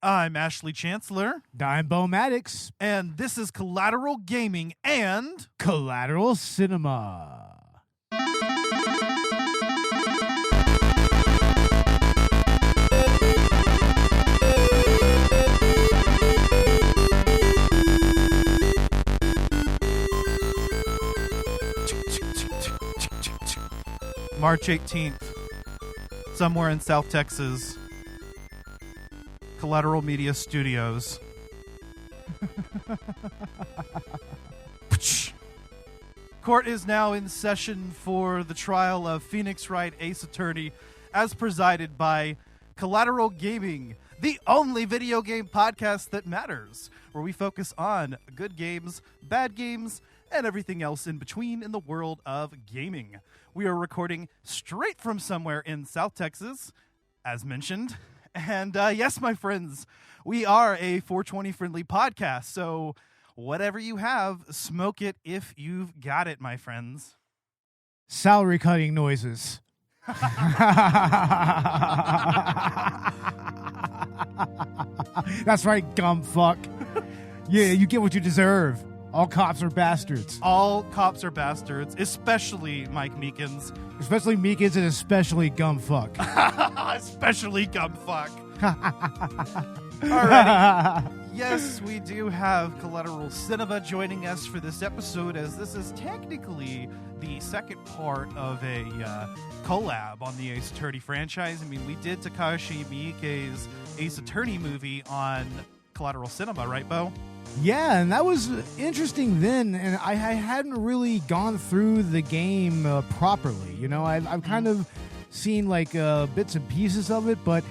I'm Ashley Chancellor. I'm Bo Maddox. And this is Collateral Gaming and Collateral Cinema. March 18th, somewhere in South Texas, Collateral Media Studios. Court is now in session for the trial of Phoenix Wright, Ace Attorney, as presided by Collateral Gaming, the only video game podcast that matters, where we focus on good games, bad games, and everything else in between in the world of gaming. We are recording straight from somewhere in South Texas, as mentioned. And yes, my friends, we are a 420 friendly podcast. So whatever you have, smoke it if you've got it, my friends. Salary cutting noises. That's right, gum fuck. Yeah, you get what you deserve. All cops are bastards. All cops are bastards, especially Mike Meekins. Especially Meekins and especially Gumfuck. Especially Gumfuck. Alrighty. Yes, we do have Collateral Cinema joining us for this episode, as this is technically the second part of a collab on the Ace Attorney franchise. I mean, we did Takashi Miike's Ace Attorney movie on Collateral Cinema, right, Bo? Yeah, and that was interesting then, and I hadn't really gone through the game properly. You know, I've kind of seen like bits and pieces of it, but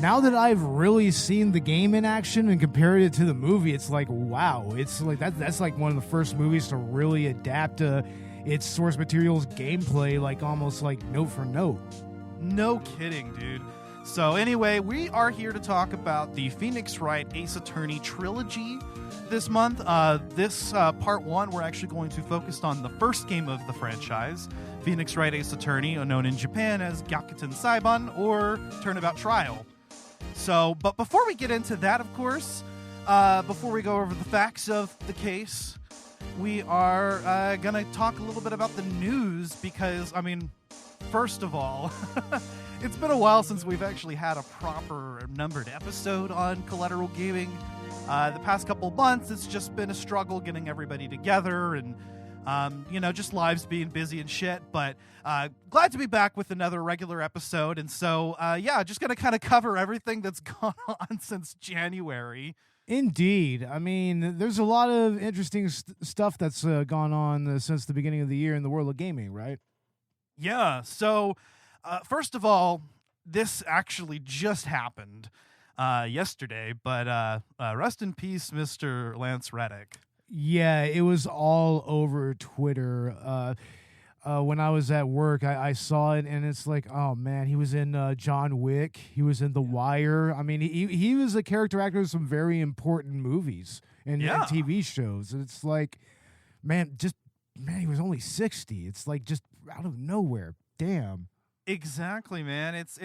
now that I've really seen the game in action and compared it to the movie, it's like, wow, it's like that's like one of the first movies to really adapt its source material's gameplay, like almost like note for note. No kidding, dude. So anyway, we are here to talk about the Phoenix Wright Ace Attorney trilogy this month. This part one, we're actually going to focus on the first game of the franchise, Phoenix Wright Ace Attorney, known in Japan as Gyakuten Saiban or Turnabout Trial. So, but before we get into that, of course, before we go over the facts of the case, we are going to talk a little bit about the news because, I mean, first of all, it's been a while since we've actually had a proper numbered episode on Collateral Gaming. The past couple of months, it's just been a struggle getting everybody together and, just lives being busy and shit. But glad to be back with another regular episode. And so, just going to kind of cover everything that's gone on since January. Indeed. I mean, there's a lot of interesting stuff that's gone on since the beginning of the year in the world of gaming, right? Yeah. So, first of all, this actually just happened yesterday, but rest in peace, Mr. Lance Reddick. Yeah, it was all over Twitter. When I was at work, I saw it, and it's like, oh man, he was in John Wick, he was in The Wire. I mean, he was a character actor in some very important movies and TV shows. And it's like, man, he was only 60. It's like just out of nowhere. Damn. Exactly, man. It's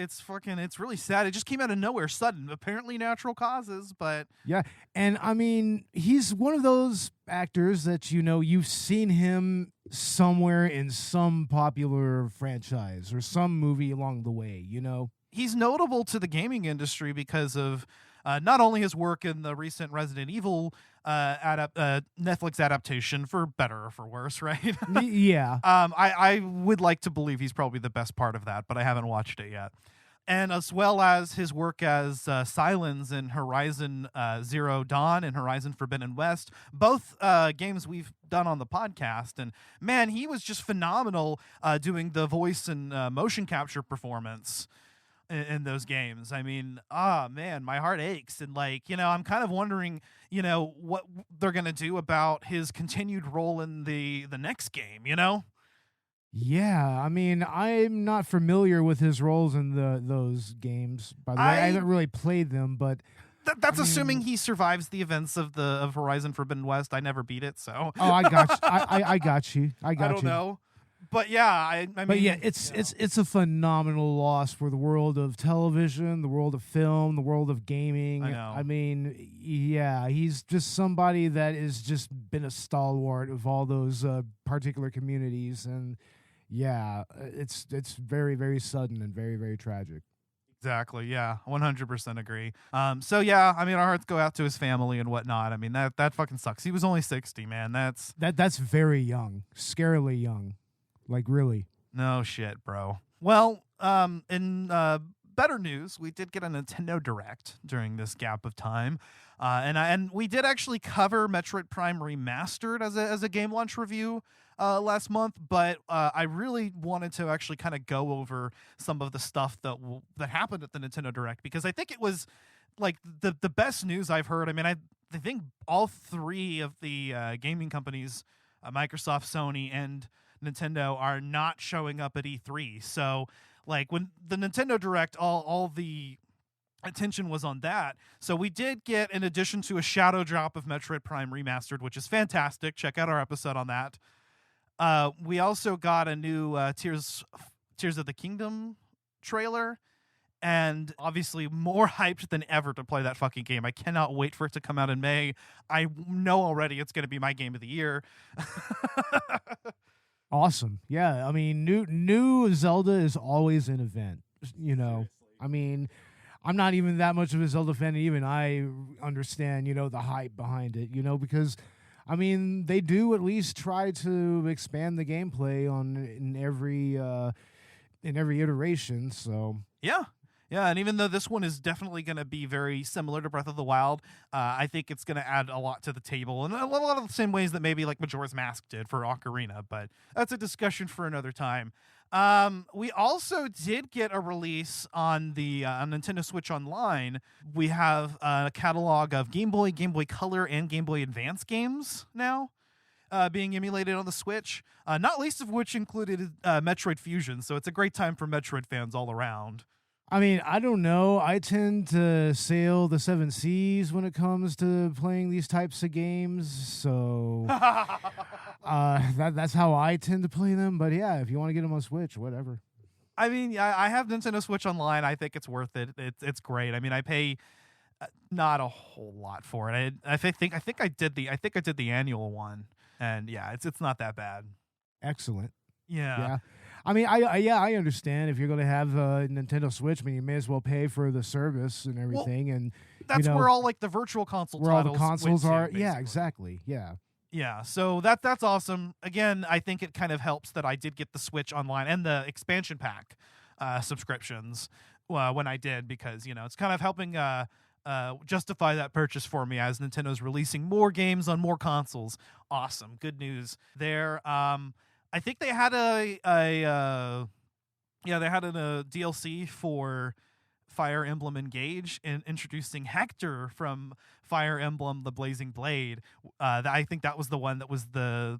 really sad. It just came out of nowhere, sudden. Apparently natural causes, but yeah. And I mean, he's one of those actors that you've seen him somewhere in some popular franchise or some movie along the way, He's notable to the gaming industry because of not only his work in the recent Resident Evil Netflix adaptation, for better or for worse, right? Yeah. I would like to believe he's probably the best part of that, but I haven't watched it yet. And as well as his work as Sylens in Horizon Zero Dawn and Horizon Forbidden West, both games we've done on the podcast. And man, he was just phenomenal doing the voice and motion capture performance in those games. I mean, man, my heart aches. And I'm kind of wondering, what they're going to do about his continued role in the next game, Yeah, I mean, I'm not familiar with his roles in those games. By the way, I haven't really played them, but that's assuming he survives the events of Horizon Forbidden West. I never beat it, so. Oh, I got you. I got you. I don't know. But yeah, I mean, But yeah, it's a phenomenal loss for the world of television, the world of film, the world of gaming. I know. I mean, yeah, he's just somebody that has just been a stalwart of all those particular communities, and yeah, it's very, very sudden and very, very tragic. Exactly. Yeah. 100% agree. So yeah, I mean, our hearts go out to his family and whatnot. I mean, that fucking sucks. He was only 60, man. That's very young, scarily young, like really. No shit, bro. Well, in better news, we did get a Nintendo Direct during this gap of time, and we did actually cover Metroid Prime Remastered as a game launch review last month. But I really wanted to actually kind of go over some of the stuff that happened at the Nintendo Direct, because I think it was like the best news I've heard. I mean, I think all three of the gaming companies, Microsoft, Sony, and Nintendo, are not showing up at E3. So like when the Nintendo Direct, all the attention was on that. So we did get, in addition to a shadow drop of Metroid Prime Remastered, which is fantastic. Check out our episode on that. We also got a new Tears of the Kingdom trailer, and obviously more hyped than ever to play that fucking game. I cannot wait for it to come out in May. I know already it's going to be my game of the year. Awesome. Yeah, I mean, new Zelda is always an event, you know. Seriously. I mean, I'm not even that much of a Zelda fan. Even I understand, the hype behind it, because I mean, they do at least try to expand the gameplay in every iteration, so Yeah. Yeah, and even though this one is definitely going to be very similar to Breath of the Wild, I think it's going to add a lot to the table, in a lot of the same ways that maybe like Majora's Mask did for Ocarina, but that's a discussion for another time. We also did get a release on the on Nintendo Switch Online. We have a catalog of Game Boy, Game Boy Color, and Game Boy Advance games now being emulated on the Switch, not least of which included Metroid Fusion, so it's a great time for Metroid fans all around. I mean, I don't know. I tend to sail the seven seas when it comes to playing these types of games, so that's how I tend to play them. But yeah, if you want to get them on Switch, whatever. I mean, I have Nintendo Switch Online. I think it's worth it. It's great. I mean, I pay not a whole lot for it. I think I did the annual one, and yeah, it's not that bad. Excellent. Yeah. I mean, I understand if you're going to have a Nintendo Switch. I mean, you may as well pay for the service and everything. And that's where all like the virtual console where all titles the consoles went to, are. basically. Yeah, exactly. Yeah. Yeah, so that's awesome. Again, I think it kind of helps that I did get the Switch Online and the expansion pack subscriptions when I did, because it's kind of helping justify that purchase for me as Nintendo's releasing more games on more consoles. Awesome, good news there. I think they had a DLC for Fire Emblem Engage, and introducing Hector from Fire Emblem: The Blazing Blade. I think that was the one that was the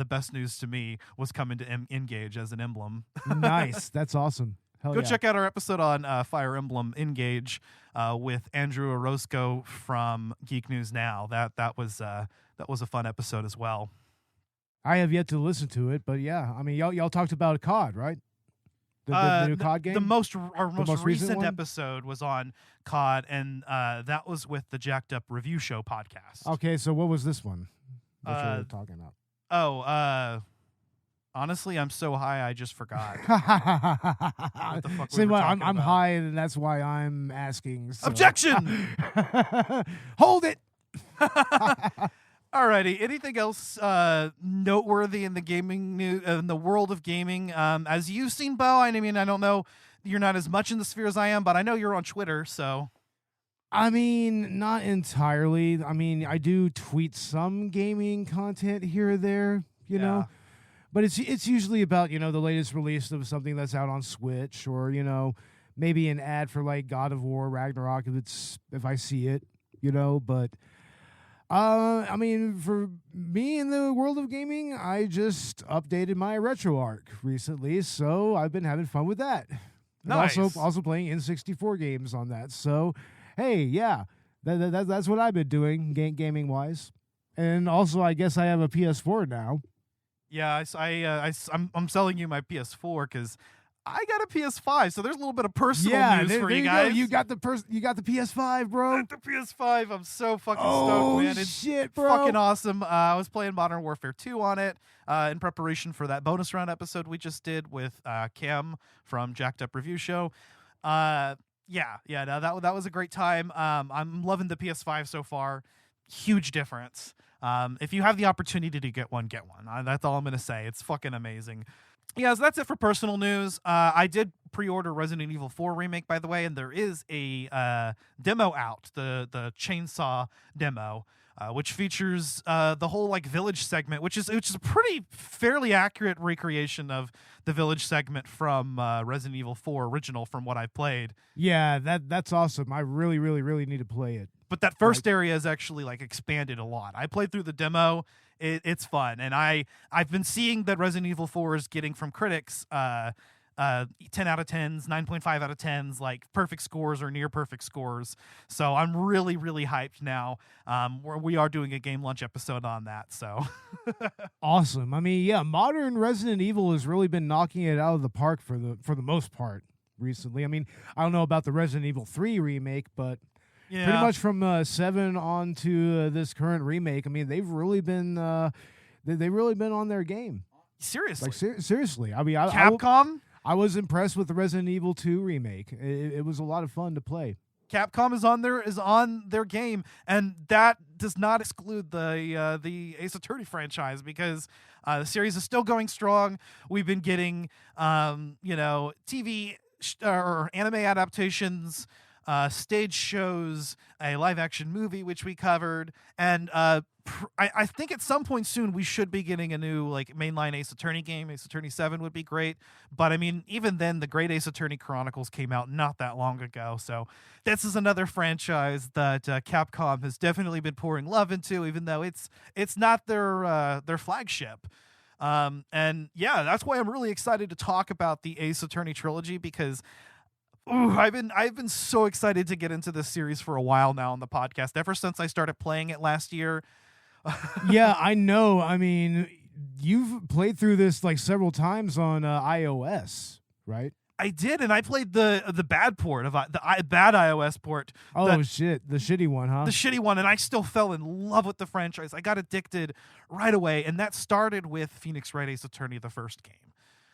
best news to me, was coming to Engage as an emblem. Nice, that's awesome. Hell Go yeah. check out our episode on Fire Emblem Engage with Andrew Orozco from Geek News Now. That was a fun episode as well. I have yet to listen to it, but yeah, I mean, y'all talked about COD, right? The new COD game. The most recent one? episode was on COD, and that was with the Jacked Up Review Show podcast. Okay, so what was this one that you were talking about? Honestly, I'm so high I just forgot. What the fuck we were talking I'm about. high, and that's why I'm asking. So. Objection! Hold it. Alrighty. Anything else noteworthy in the gaming in the world of gaming? As you've seen, Bo, I mean, I don't know, you're not as much in the sphere as I am, but I know you're on Twitter, so. I mean, not entirely. I mean, I do tweet some gaming content here or there, you know, but it's usually about the latest release of something that's out on Switch, or maybe an ad for like God of War Ragnarok if I see it, but. I mean, for me in the world of gaming, I just updated my RetroArch recently, so I've been having fun with that. Nice. And also playing N64 games on that. So, hey, yeah, that's what I've been doing gaming wise. And also, I guess I have a PS4 now. Yeah, I'm selling you my PS4 because I got a PS5, so there's a little bit of personal news for you guys. You got the PS5, bro. Got the PS5. I'm so fucking Oh stoked, man. It's shit, bro. fucking awesome. I was playing Modern Warfare 2 on it in preparation for that bonus round episode we just did with Cam from Jacked Up Review Show. No, that was a great time. I'm loving the PS5 so far. Huge difference. If you have the opportunity to get one, get one. That's all I'm going to say. It's fucking amazing. Yeah, so that's it for personal news. I did pre-order Resident Evil 4 Remake, by the way, and there is a demo out, the Chainsaw demo, which features the whole like village segment, which is a pretty fairly accurate recreation of the village segment from Resident Evil 4 original from what I've played. Yeah, that's awesome. I really, really, really need to play it. But that first area is actually like expanded a lot. I played through the demo. It's fun, and I've been seeing that Resident Evil 4 is getting from critics 10 out of 10s, 9.5 out of 10s, like perfect scores or near perfect scores. So I'm really, really hyped now. We are doing a Game Lunch episode on that. So awesome. I mean, yeah, modern Resident Evil has really been knocking it out of the park for the most part recently. I mean, I don't know about the Resident Evil 3 remake, but yeah. Pretty much from 7 on to this current remake. I mean, they've really been they've really been on their game. Seriously, like seriously. I mean, Capcom. I was impressed with the Resident Evil 2 remake. It was a lot of fun to play. Capcom is on their game, and that does not exclude the Ace Attorney franchise because the series is still going strong. We've been getting TV or anime adaptations. Stage shows, a live-action movie, which we covered, and I think at some point soon we should be getting a new like mainline Ace Attorney game. Ace Attorney 7 would be great, but I mean, even then, the Great Ace Attorney Chronicles came out not that long ago, so this is another franchise that Capcom has definitely been pouring love into, even though it's not their flagship. And yeah, that's why I'm really excited to talk about the Ace Attorney trilogy because I've been so excited to get into this series for a while now on the podcast, ever since I started playing it last year. Yeah, I know. I mean, you've played through this like several times on iOS, right? I did, and I played the bad port of the bad iOS port. Oh shit, the shitty one, huh? The shitty one, and I still fell in love with the franchise. I got addicted right away, and that started with Phoenix Wright Ace Attorney, the first game.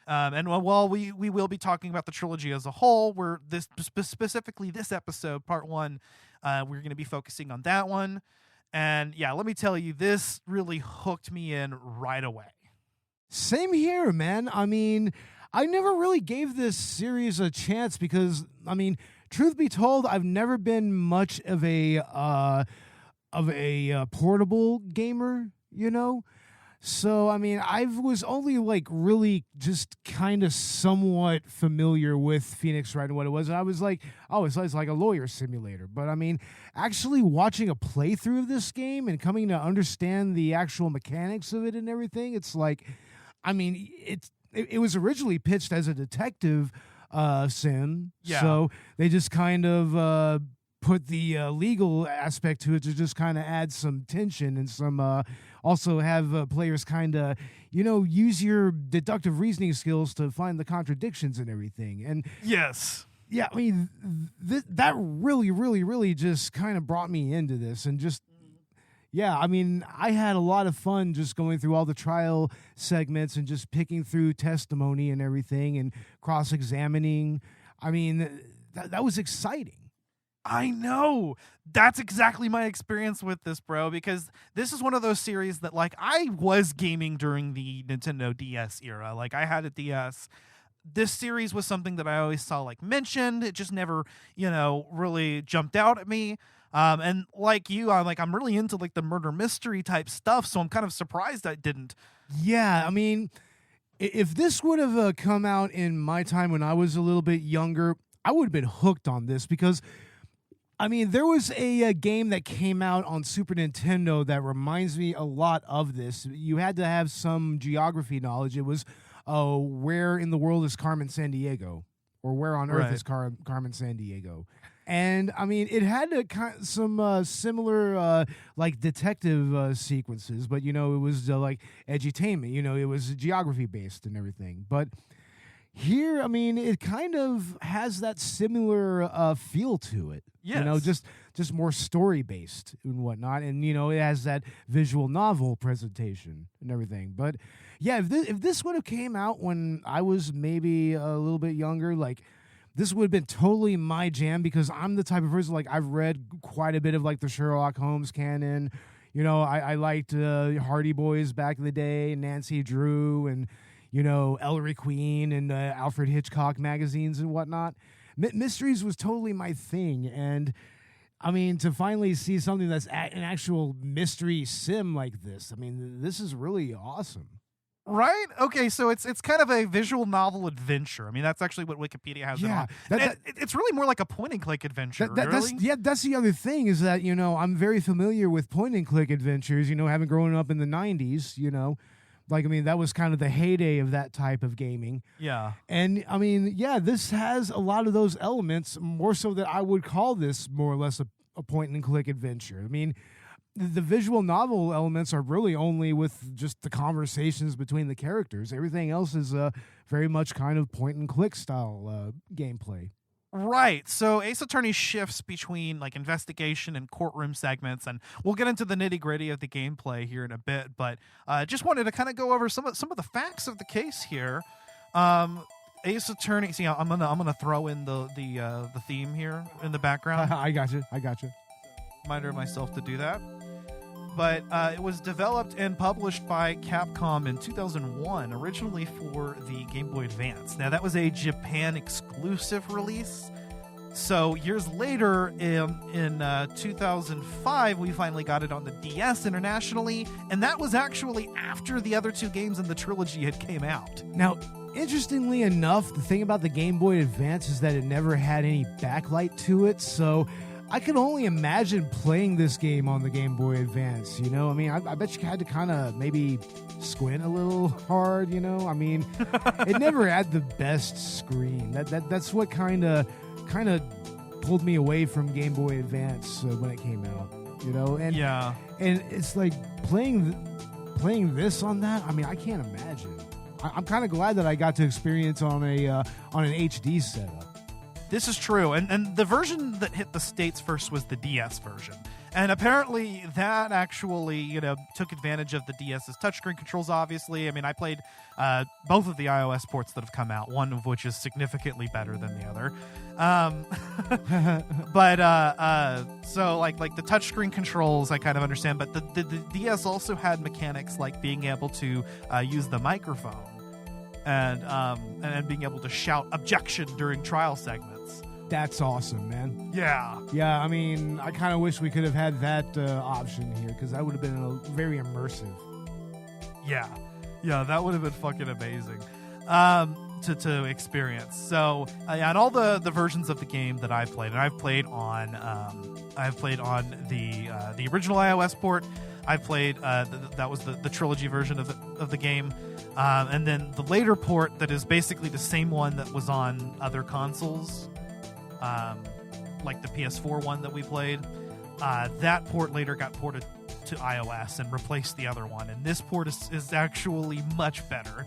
And while we will be talking about the trilogy as a whole, specifically this episode, part 1, we're going to be focusing on that one. And yeah, let me tell you, this really hooked me in right away. Same here, man. I mean, I never really gave this series a chance because, I mean, truth be told, I've never been much of a portable gamer, you know? So, I mean, I was only like really just kind of somewhat familiar with Phoenix Wright and what it was. And I was like, oh, it's like a lawyer simulator. But I mean, actually watching a playthrough of this game and coming to understand the actual mechanics of it and everything, it's like, I mean, it was originally pitched as a detective sim. Yeah. So they just kind of put the legal aspect to it to just kind of add some tension and some also have players kind of use your deductive reasoning skills to find the contradictions and everything. And yes, yeah, I mean that really just kind of brought me into this. And just yeah, I mean, I had a lot of fun just going through all the trial segments and just picking through testimony and everything and cross-examining. I mean, that was exciting. I know. That's exactly my experience with this, bro, because this is one of those series that, like, I was gaming during the Nintendo DS era. Like, I had a DS. This series was something that I always saw, like, mentioned. It just never, really jumped out at me. And like you, I'm really into, like, the murder mystery type stuff, so I'm kind of surprised I didn't. Yeah, I mean, if this would have come out in my time when I was a little bit younger, I would have been hooked on this because I mean, there was a game that came out on Super Nintendo that reminds me a lot of this. You had to have some geography knowledge. It was, where in the world is Carmen Sandiego? Or where on earth is Carmen Sandiego? And I mean, it had some similar like detective sequences, but it was like edutainment. It was geography based and everything. But here, I mean, it kind of has that similar feel to it. Yes. Just more story based and whatnot, and it has that visual novel presentation and everything. But yeah, if this would have came out when I was maybe a little bit younger, like, this would have been totally my jam, because I'm the type of person, like, I've read quite a bit of like the Sherlock Holmes canon. I liked Hardy Boys back in the day, and Nancy Drew, and Ellery Queen, and Alfred Hitchcock magazines and whatnot. Mysteries was totally my thing, and I mean, to finally see something that's an actual mystery sim like this, I mean, this is really awesome. Right? Okay, so it's kind of a visual novel adventure. I mean, that's actually what Wikipedia has it on. It's really more like a point-and-click adventure, really. That's the other thing, is that, I'm very familiar with point-and-click adventures, having grown up in the 90s, Like, I mean, that was kind of the heyday of that type of gaming. Yeah. And, I mean, yeah, this has a lot of those elements, more so that I would call this more or less a point-and-click adventure. I mean, the visual novel elements are really only with just the conversations between the characters. Everything else is very much kind of point-and-click style gameplay. Right. So Ace Attorney shifts between like investigation and courtroom segments, and we'll get into the nitty-gritty of the gameplay here in a bit, but just wanted to kind of go over some of the facts of the case here. Ace Attorney, see, I'm gonna throw in the theme here in the background. I got you. Reminder myself to do that. But it was developed and published by Capcom in 2001, originally for the Game Boy Advance. Now, that was a Japan exclusive release. So years later, in 2005, we finally got it on the DS internationally, and that was actually after the other two games in the trilogy had came out. Now, interestingly enough, the thing about the Game Boy Advance is that it never had any backlight to it, so I could only imagine playing this game on the Game Boy Advance, I mean, I bet you had to kind of maybe squint a little hard, I mean, it never had the best screen. That's what kind of pulled me away from Game Boy Advance when it came out, and yeah, and it's like playing this on that. I mean, I can't imagine. I'm kind of glad that I got to experience on an HD setup. This is true, and the version that hit the States first was the DS version. And apparently that actually, took advantage of the DS's touchscreen controls, obviously. I mean, I played both of the iOS ports that have come out, one of which is significantly better than the other. So like the touchscreen controls, I kind of understand, but the DS also had mechanics like being able to use the microphone and being able to shout objection during trial segments. That's awesome, man. Yeah. Yeah, I mean, I kind of wish we could have had that option here, because that would have been very immersive. Yeah, that would have been fucking amazing to experience. So, on all the versions of the game that I've played, and I've played on the original iOS port. I've played that was the trilogy version of the game, and then the later port that is basically the same one that was on other consoles. Like the PS4 one that we played, that port later got ported to iOS and replaced the other one, and this port is actually much better.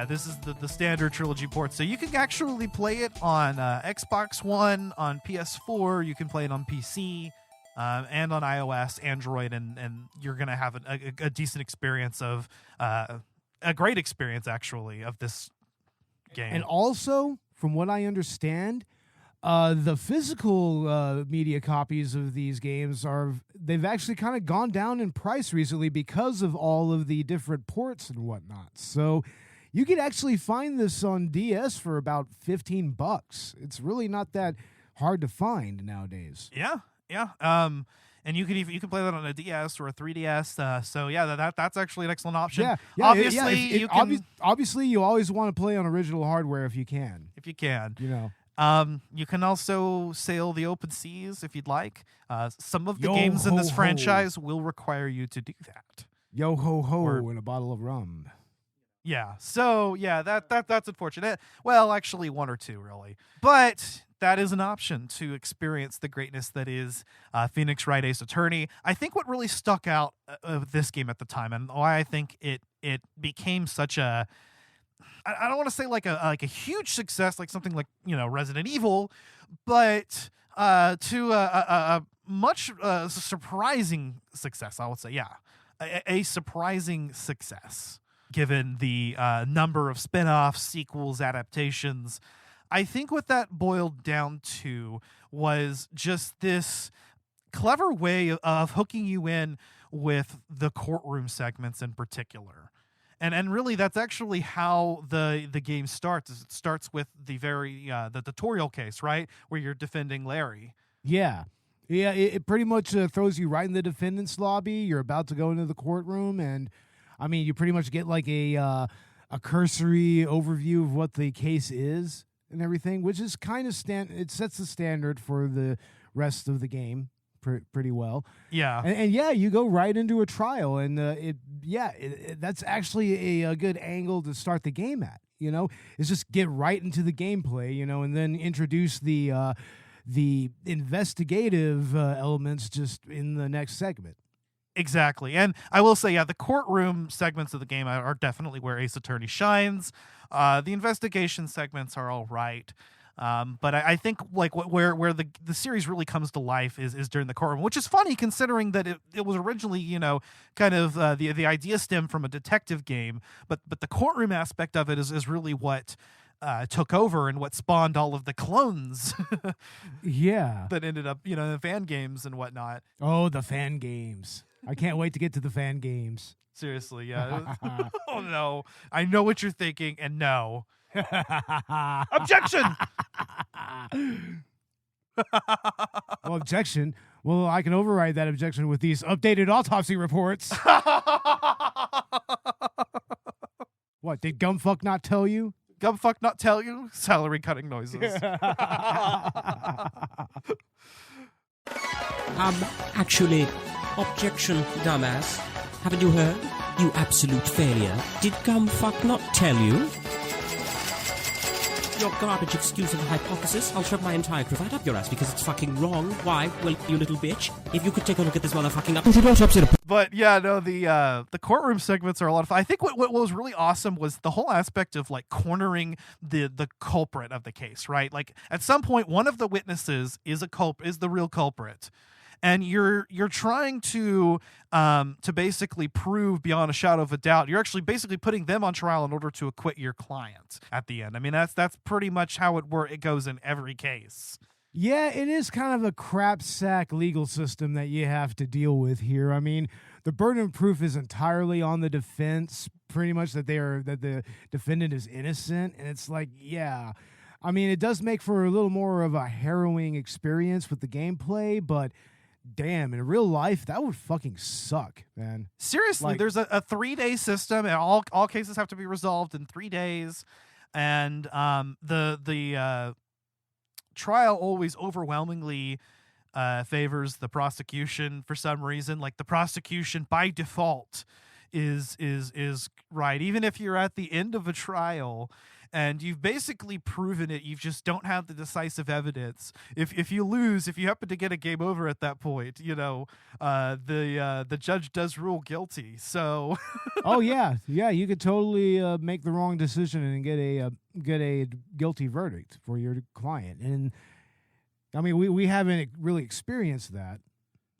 This is the standard trilogy port, so you can actually play it on Xbox One, on PS4, you can play it on PC, and on iOS, Android, and you're gonna have a decent experience of a great experience actually of this game. And also, from what I understand, the physical media copies of these games they've actually kind of gone down in price recently because of all of the different ports and whatnot. So you could actually find this on DS for about $15. It's really not that hard to find nowadays. Yeah. And you can play that on a DS or a 3DS. So yeah, that's actually an excellent option. Yeah. Obviously, obviously you always want to play on original hardware if you can. You can also sail the open seas if you'd like. Some of the games in this franchise will require you to do that. Yo ho ho and a bottle of rum. Yeah. So yeah, that's unfortunate. Well, actually, one or two really, but that is an option to experience the greatness that is Phoenix Wright Ace Attorney. I think what really stuck out of this game at the time, and why I think it became such a, I don't want to say like a huge success, like something like Resident Evil, but to a much surprising success, I would say. Yeah, a surprising success given the number of spin-offs, sequels, adaptations. I think what that boiled down to was just this clever way of hooking you in with the courtroom segments in particular. And really, that's actually how the game starts. It starts with the the tutorial case, right, where you're defending Larry. Yeah. Yeah, it pretty much throws you right in the defendant's lobby. You're about to go into the courtroom, and I mean, you pretty much get like a cursory overview of what the case is and everything, which is kind of it sets the standard for the rest of the game pretty well. Yeah. And yeah, you go right into a trial, and that's actually a good angle to start the game at, is just get right into the gameplay, and then introduce the investigative elements just in the next segment. Exactly. And I will say, yeah, the courtroom segments of the game are definitely where Ace Attorney shines. The investigation segments are all right. But I think like where the series really comes to life is during the courtroom, which is funny considering that it was originally, kind of the idea stemmed from a detective game, but the courtroom aspect of it is really what took over and what spawned all of the clones. Yeah. That ended up, in fan games and whatnot. Oh, the fan games. I can't wait to get to the fan games. Seriously, yeah. Oh, no. I know what you're thinking, and no. Objection! Well, objection? Well, I can override that objection with these updated autopsy reports. What, did Gumfuck not tell you? Gumfuck not tell you? Salary cutting noises. Actually, objection, dumbass. Haven't you heard? You absolute failure. Did Gumfuck not tell you? Your garbage excuse of a hypothesis, I'll shove my entire cravat up your ass because it's fucking wrong. Why? Well, you little bitch. If you could take a look at this motherfucking up. But yeah, no, the courtroom segments are a lot of fun. I think what was really awesome was the whole aspect of like cornering the culprit of the case, right? Like at some point, one of the witnesses is the real culprit. And you're trying to basically prove beyond a shadow of a doubt. You're actually basically putting them on trial in order to acquit your client at the end. I mean, that's pretty much how it goes in every case. Yeah, it is kind of a crap sack legal system that you have to deal with here. I mean, the burden of proof is entirely on the defense, pretty much that the defendant is innocent, and it's like, yeah. I mean, it does make for a little more of a harrowing experience with the gameplay, but damn, in real life, that would fucking suck, man. Seriously, there's a 3-day system, and all cases have to be resolved in 3 days, and the trial always overwhelmingly favors the prosecution for some reason. Like the prosecution by default is right, even if you're at the end of a trial. And you've basically proven it. You just don't have the decisive evidence. If you lose, if you happen to get a game over at that point, the judge does rule guilty. So, oh yeah, you could totally make the wrong decision and get a guilty verdict for your client. And I mean, we haven't really experienced that.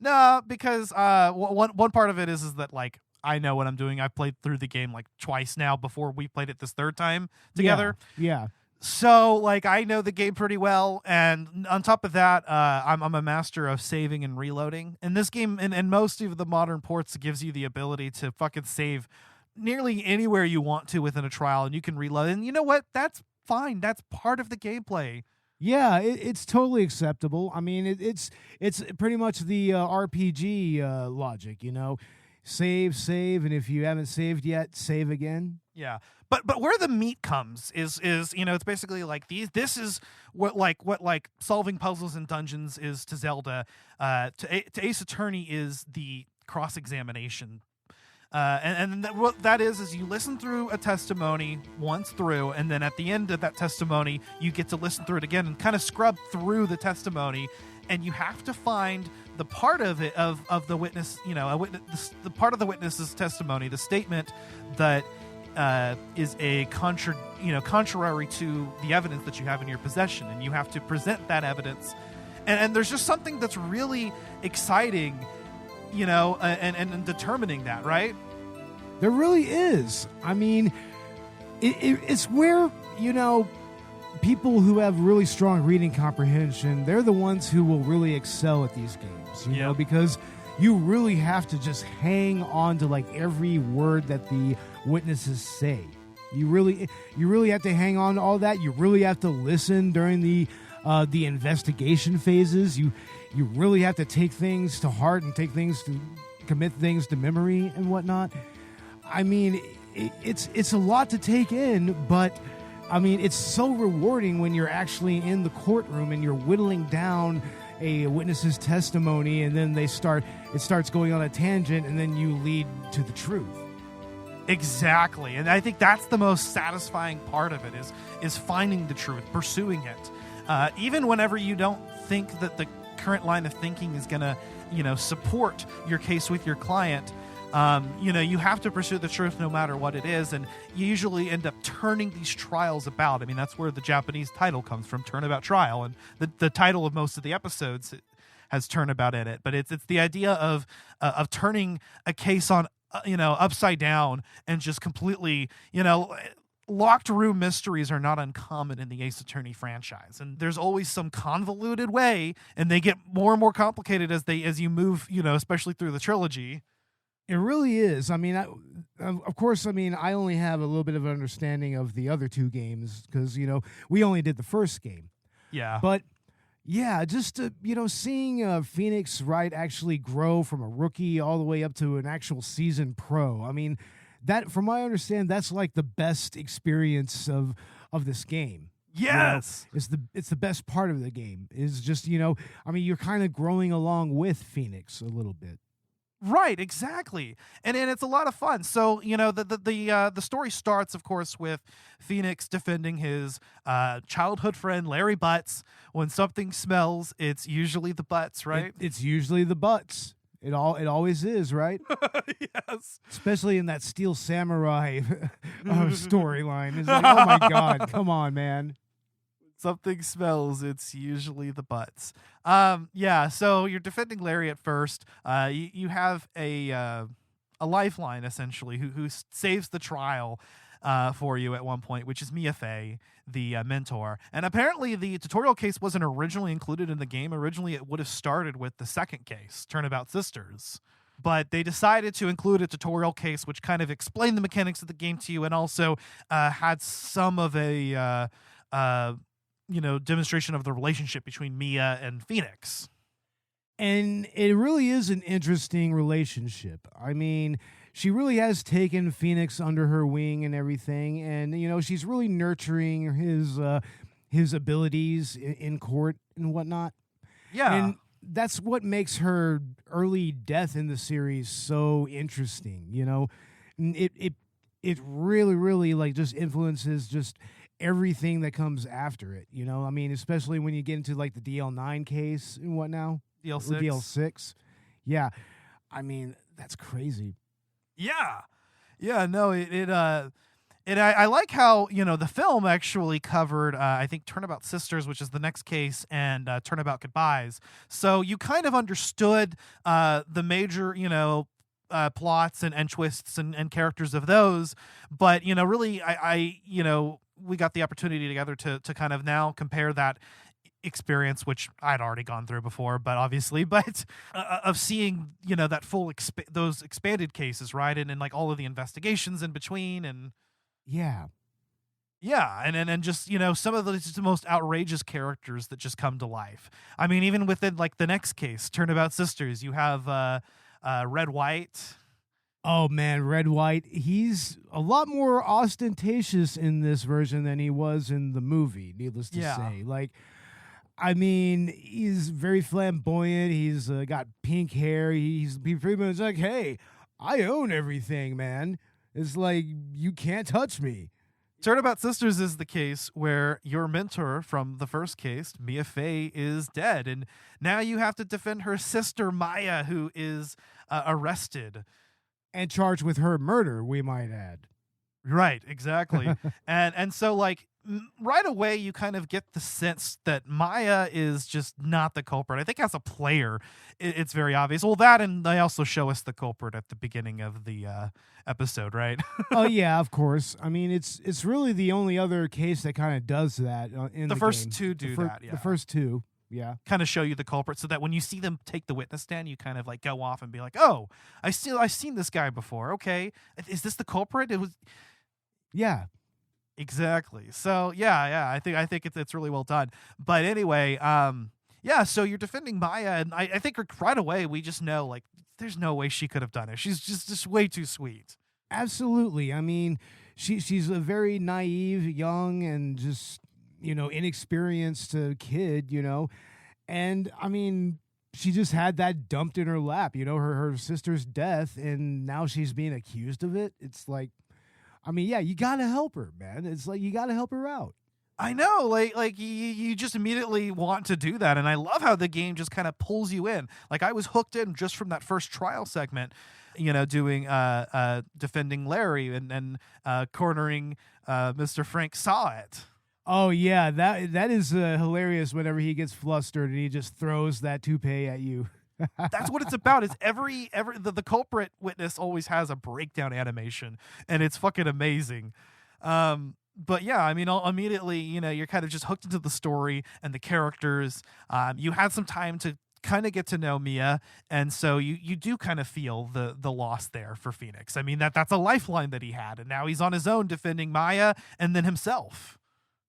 No, because one part of it is that like, I know what I'm doing. I've played through the game like twice now before we played it this third time together. Yeah. So like I know the game pretty well, and on top of that, I'm a master of saving and reloading. And this game, and most of the modern ports, gives you the ability to fucking save nearly anywhere you want to within a trial, and you can reload. And you know what? That's fine. That's part of the gameplay. Yeah, it's totally acceptable. I mean, it's pretty much the RPG logic, Save, and if you haven't saved yet, save again. Yeah, but where the meat comes is it's basically like this is what solving puzzles and dungeons is to Zelda. To Ace Attorney is the cross-examination What that is you listen through a testimony once through, and then at the end of that testimony, you get to listen through it again and kind of scrub through the testimony, and you have to find the part of it of the witness, the part of the witness's testimony, the statement that is contrary to the evidence that you have in your possession, and you have to present that evidence. And there's just something that's really exciting, and determining that, right? There really is. I mean, it's where, people who have really strong reading comprehension, they're the ones who will really excel at these games, you know, because you really have to just hang on to like every word that the witnesses say. You really have to hang on to all that. You really have to listen during the investigation phases. You really have to take things to heart and commit things to memory and whatnot. I mean, it's a lot to take in, but I mean, it's so rewarding when you're actually in the courtroom and you're whittling down a witness's testimony, and then it starts going on a tangent, and then you lead to the truth. Exactly. And I think that's the most satisfying part of it is finding the truth, pursuing it. Even whenever you don't think that the current line of thinking is going to, support your case with your client, you have to pursue the truth no matter what it is, and you usually end up turning these trials about. I mean, that's where the Japanese title comes from, Turnabout Trial, and the title of most of the episodes has turnabout in it. But it's the idea of turning a case on, upside down and just completely, locked room mysteries are not uncommon in the Ace Attorney franchise, and there's always some convoluted way, and they get more and more complicated as you move, especially through the trilogy. It really is. I mean, of course, I only have a little bit of an understanding of the other two games because, we only did the first game. Yeah. But, yeah, just, seeing Phoenix Wright actually grow from a rookie all the way up to an actual seasoned pro. I mean, that, from what I understand, that's like the best experience of this game. Yes. It's the best part of the game is just, you're kind of growing along with Phoenix a little bit. Right, exactly, and it's a lot of fun. So the story starts, of course, with Phoenix defending his childhood friend Larry Butts. When something smells, it's usually the butts, right? It's usually the butts. It always is, right? Yes. Especially in that Steel Samurai storyline. It's like, oh my God, come on, man. Something smells, it's usually the butts. So you're defending Larry at first. You have a lifeline, essentially, who saves the trial for you at one point, which is Mia Fey, the mentor. And apparently the tutorial case wasn't originally included in the game. Originally, it would have started with the second case, Turnabout Sisters. But they decided to include a tutorial case, which kind of explained the mechanics of the game to you, and also had some of a demonstration of the relationship between Mia and Phoenix. And it really is an interesting relationship. I mean, she really has taken Phoenix under her wing and everything, and she's really nurturing his abilities in court and whatnot. Yeah. And that's what makes her early death in the series so interesting, It really like just influences just everything that comes after it, especially when you get into like the DL9 case and what now? DL6. DL6. Yeah. That's crazy. Yeah. Yeah, no, I like how, the film actually covered, I think, Turnabout Sisters, which is the next case, and Turnabout Goodbyes. So you kind of understood the major, plots and twists and characters of those. But, really, I we got the opportunity together to kind of now compare that experience, which I'd already gone through before, but of seeing, that full, those expanded cases, right? And like all of the investigations in between, and yeah, and just, some of the most outrageous characters that just come to life. I mean, even within like the next case, Turnabout Sisters, you have Red White. Oh man, Red White, he's a lot more ostentatious in this version than he was in the movie, needless to say. Like, he's very flamboyant. He's got pink hair. He pretty much like, hey, I own everything, man. It's like, you can't touch me. Turnabout Sisters is the case where your mentor from the first case, Mia Fey, is dead, and now you have to defend her sister Maya, who is arrested. And charged with her murder, we might add. Right, exactly. and so, like, right away, you kind of get the sense that Maya is just not the culprit. I think as a player, it's very obvious. Well, that, and they also show us the culprit at the beginning of the episode, right? Oh yeah, of course. I mean, it's really the only other case that kind of does that in the first game. two do that, yeah. The first two, yeah. Kind of show you the culprit, so that when you see them take the witness stand, you kind of like go off and be like, "Oh, I've seen this guy before. Okay, is this the culprit?" It was, yeah, exactly. So yeah. I think it's really well done. But anyway, yeah. So you're defending Maya, and I think right away we just know, like, there's no way she could have done it. She's just way too sweet. absolutely. I mean, she's a very naive, young, and just inexperienced kid, and I mean, she just had that dumped in her lap, her sister's death, and now she's being accused of it. It's like, I mean, yeah, you gotta help her, man. It's like, you gotta help her out. I know, like you just immediately want to do that, and I love how the game just kind of pulls you in. Like, I was hooked in just from that first trial segment, doing defending Larry and cornering Mr. Frank Saw It. Oh yeah, that is hilarious. Whenever he gets flustered and he just throws that toupee at you. That's what it's about. Is the culprit witness always has a breakdown animation, and it's fucking amazing. But yeah, I mean, immediately, you're kind of just hooked into the story and the characters. You had some time to kind of get to know Mia, and so you do kind of feel the loss there for Phoenix. I mean, that's a lifeline that he had, and now he's on his own defending Maya and then himself.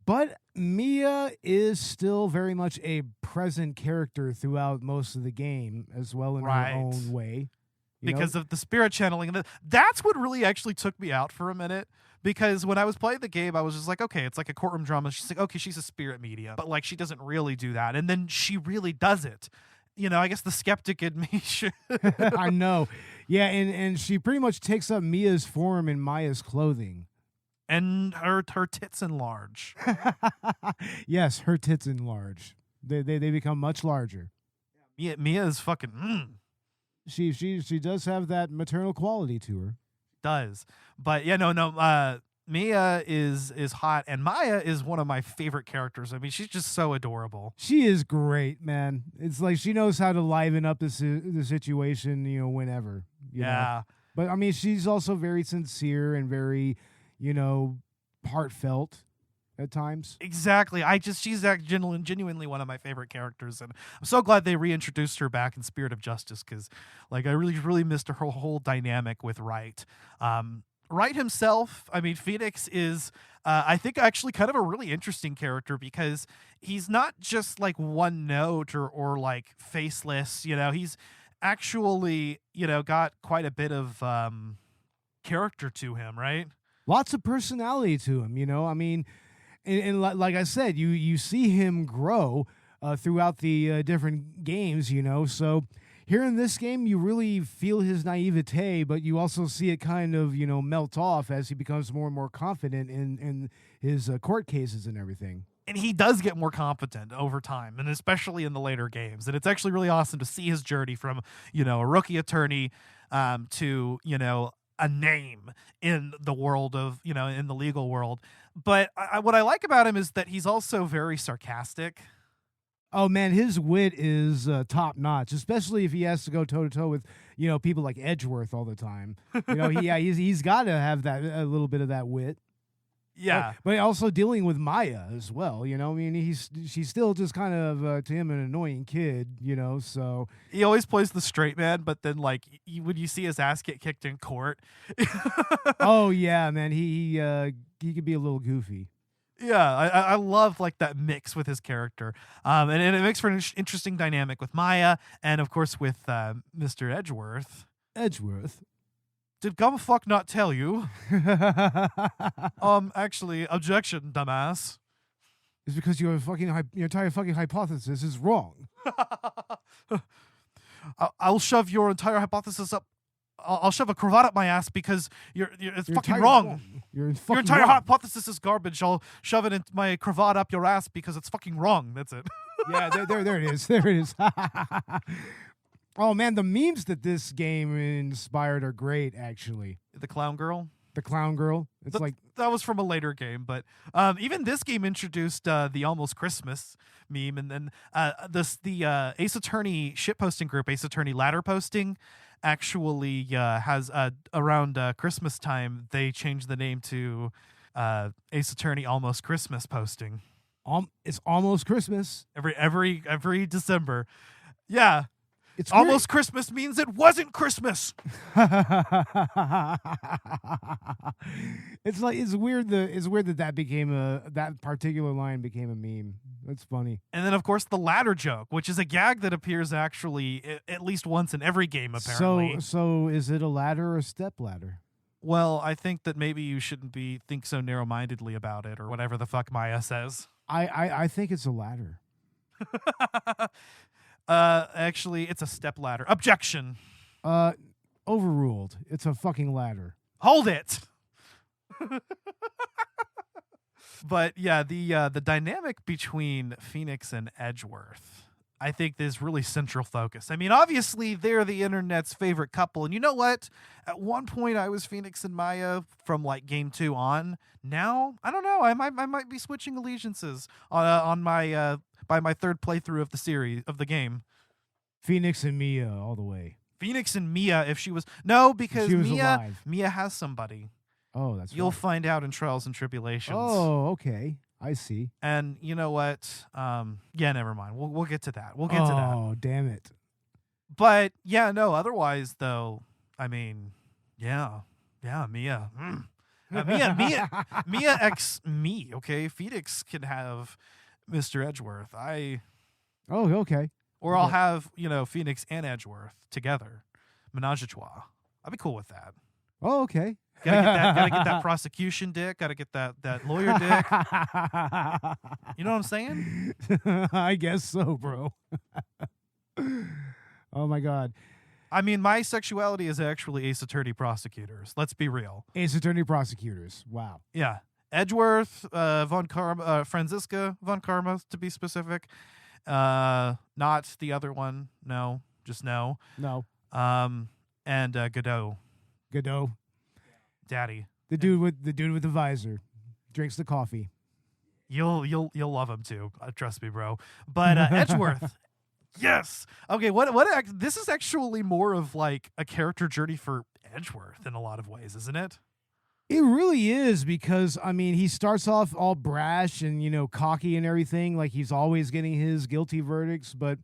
But Mia is still very much a present character throughout most of the game, as well in Right. her own way. Because of the spirit channeling. That's what really actually took me out for a minute. Because when I was playing the game, I was just like, okay, it's like a courtroom drama. She's like, okay, she's a spirit medium. But, like, she doesn't really do that. And then she really does it. I guess the skeptic in me should. I know. Yeah, and she pretty much takes up Mia's form in Maya's clothing. And her tits enlarge. Yes, her tits enlarge. They become much larger. Mia is fucking She does have that maternal quality to her. does. But yeah, no. Mia is hot, and Maya is one of my favorite characters. I mean, she's just so adorable. She is great, man. It's like she knows how to liven up the situation, whenever. You know? But I mean, she's also very sincere and very, heartfelt at times. Exactly. She's genuinely one of my favorite characters, and I'm so glad they reintroduced her back in Spirit of Justice, because, like, I really missed her whole dynamic with Wright. Wright himself, I mean, Phoenix is, I think, actually kind of a really interesting character, because he's not just like one note or like faceless. He's actually got quite a bit of character to him, right? Lots of personality to him. I mean. And like I said, you see him grow throughout the different games, So here in this game, you really feel his naivete, but you also see it kind of, melt off as he becomes more and more confident in his court cases and everything. And he does get more competent over time, and especially in the later games. And it's actually really awesome to see his journey from, a rookie attorney to, a name in the world of, in the legal world. But what I like about him is that he's also very sarcastic. Oh man, his wit is top notch, especially if he has to go toe to toe with people like Edgeworth all the time. He's got to have that a little bit of that wit. Yeah, but also dealing with Maya as well. I mean, she's still just kind of to him an annoying kid. So he always plays the straight man, but then like when you see his ass get kicked in court. Oh yeah, man, he could be a little goofy. Yeah, I love like that mix with his character, and it makes for an interesting dynamic with Maya, and of course with Mr. Edgeworth. Did Gumfuck not tell you? Actually, objection, dumbass. It's because your entire fucking hypothesis is wrong. I'll shove your entire hypothesis up I'll shove a cravat up my ass because it's fucking entire- wrong. Your Your entire hypothesis is garbage. I'll shove it in my cravat up your ass because it's fucking wrong. That's it. Yeah, there it is. There it is. Oh man, the memes that this game inspired are great. Actually, The clown girl. the clown girl. It's like That was from a later game, but even this game introduced the Almost Christmas meme, and then the Ace Attorney shitposting group, Ace Attorney ladder posting, actually has around Christmas time they changed the name to Ace Attorney Almost Christmas posting. it's almost Christmas. Every December, yeah. It's Almost Christmas means it wasn't Christmas. It's weird that became that particular line became a meme. That's funny. And then, of course, the ladder joke, which is a gag that appears actually at least once in every game, apparently. So is it a ladder or a step ladder? Well, I think that maybe you shouldn't think so narrow-mindedly about it, or whatever the fuck Maya says. I think it's a ladder. Actually, it's a step ladder. Objection. Overruled. It's a fucking ladder. Hold it. But yeah, the dynamic between Phoenix and Edgeworth, I think, is really central focus. I mean, obviously, they're the internet's favorite couple, and you know what? At one point, I was Phoenix and Maya from like game 2 on. Now, I don't know. I might be switching allegiances on my by my third playthrough of the game. Phoenix and Mia all the way. Phoenix and Mia, if she was because She was Mia alive. Mia has somebody. Oh, that's You'll right. find out in Trials and Tribulations. Oh, okay. I see. And you know what? Yeah, never mind. We'll get to that. We'll get to that. Oh, damn it. But yeah, no. Otherwise, though, I mean, yeah, Mia. Mia x me. Okay, Phoenix can have Mr. Edgeworth. Oh, okay. Or I'll have Phoenix and Edgeworth together, menage a trois. I'd be cool with that. Oh, okay. Gotta get that prosecution dick. Gotta get that lawyer dick. You know what I'm saying? I guess so, bro. Oh my God. I mean, my sexuality is actually Ace Attorney prosecutors. Let's be real. Ace Attorney prosecutors. Wow. Yeah. Edgeworth, Franziska von Karma, to be specific. Not the other one. No, just no. No. And Godot. Godot. Daddy. The dude with the visor drinks the coffee. You'll love him too. Trust me, bro. But Edgeworth. Yes. Okay. This is actually more of like a character journey for Edgeworth in a lot of ways, isn't it? It really is, because I mean, he starts off all brash and cocky and everything, like he's always getting his guilty verdicts, but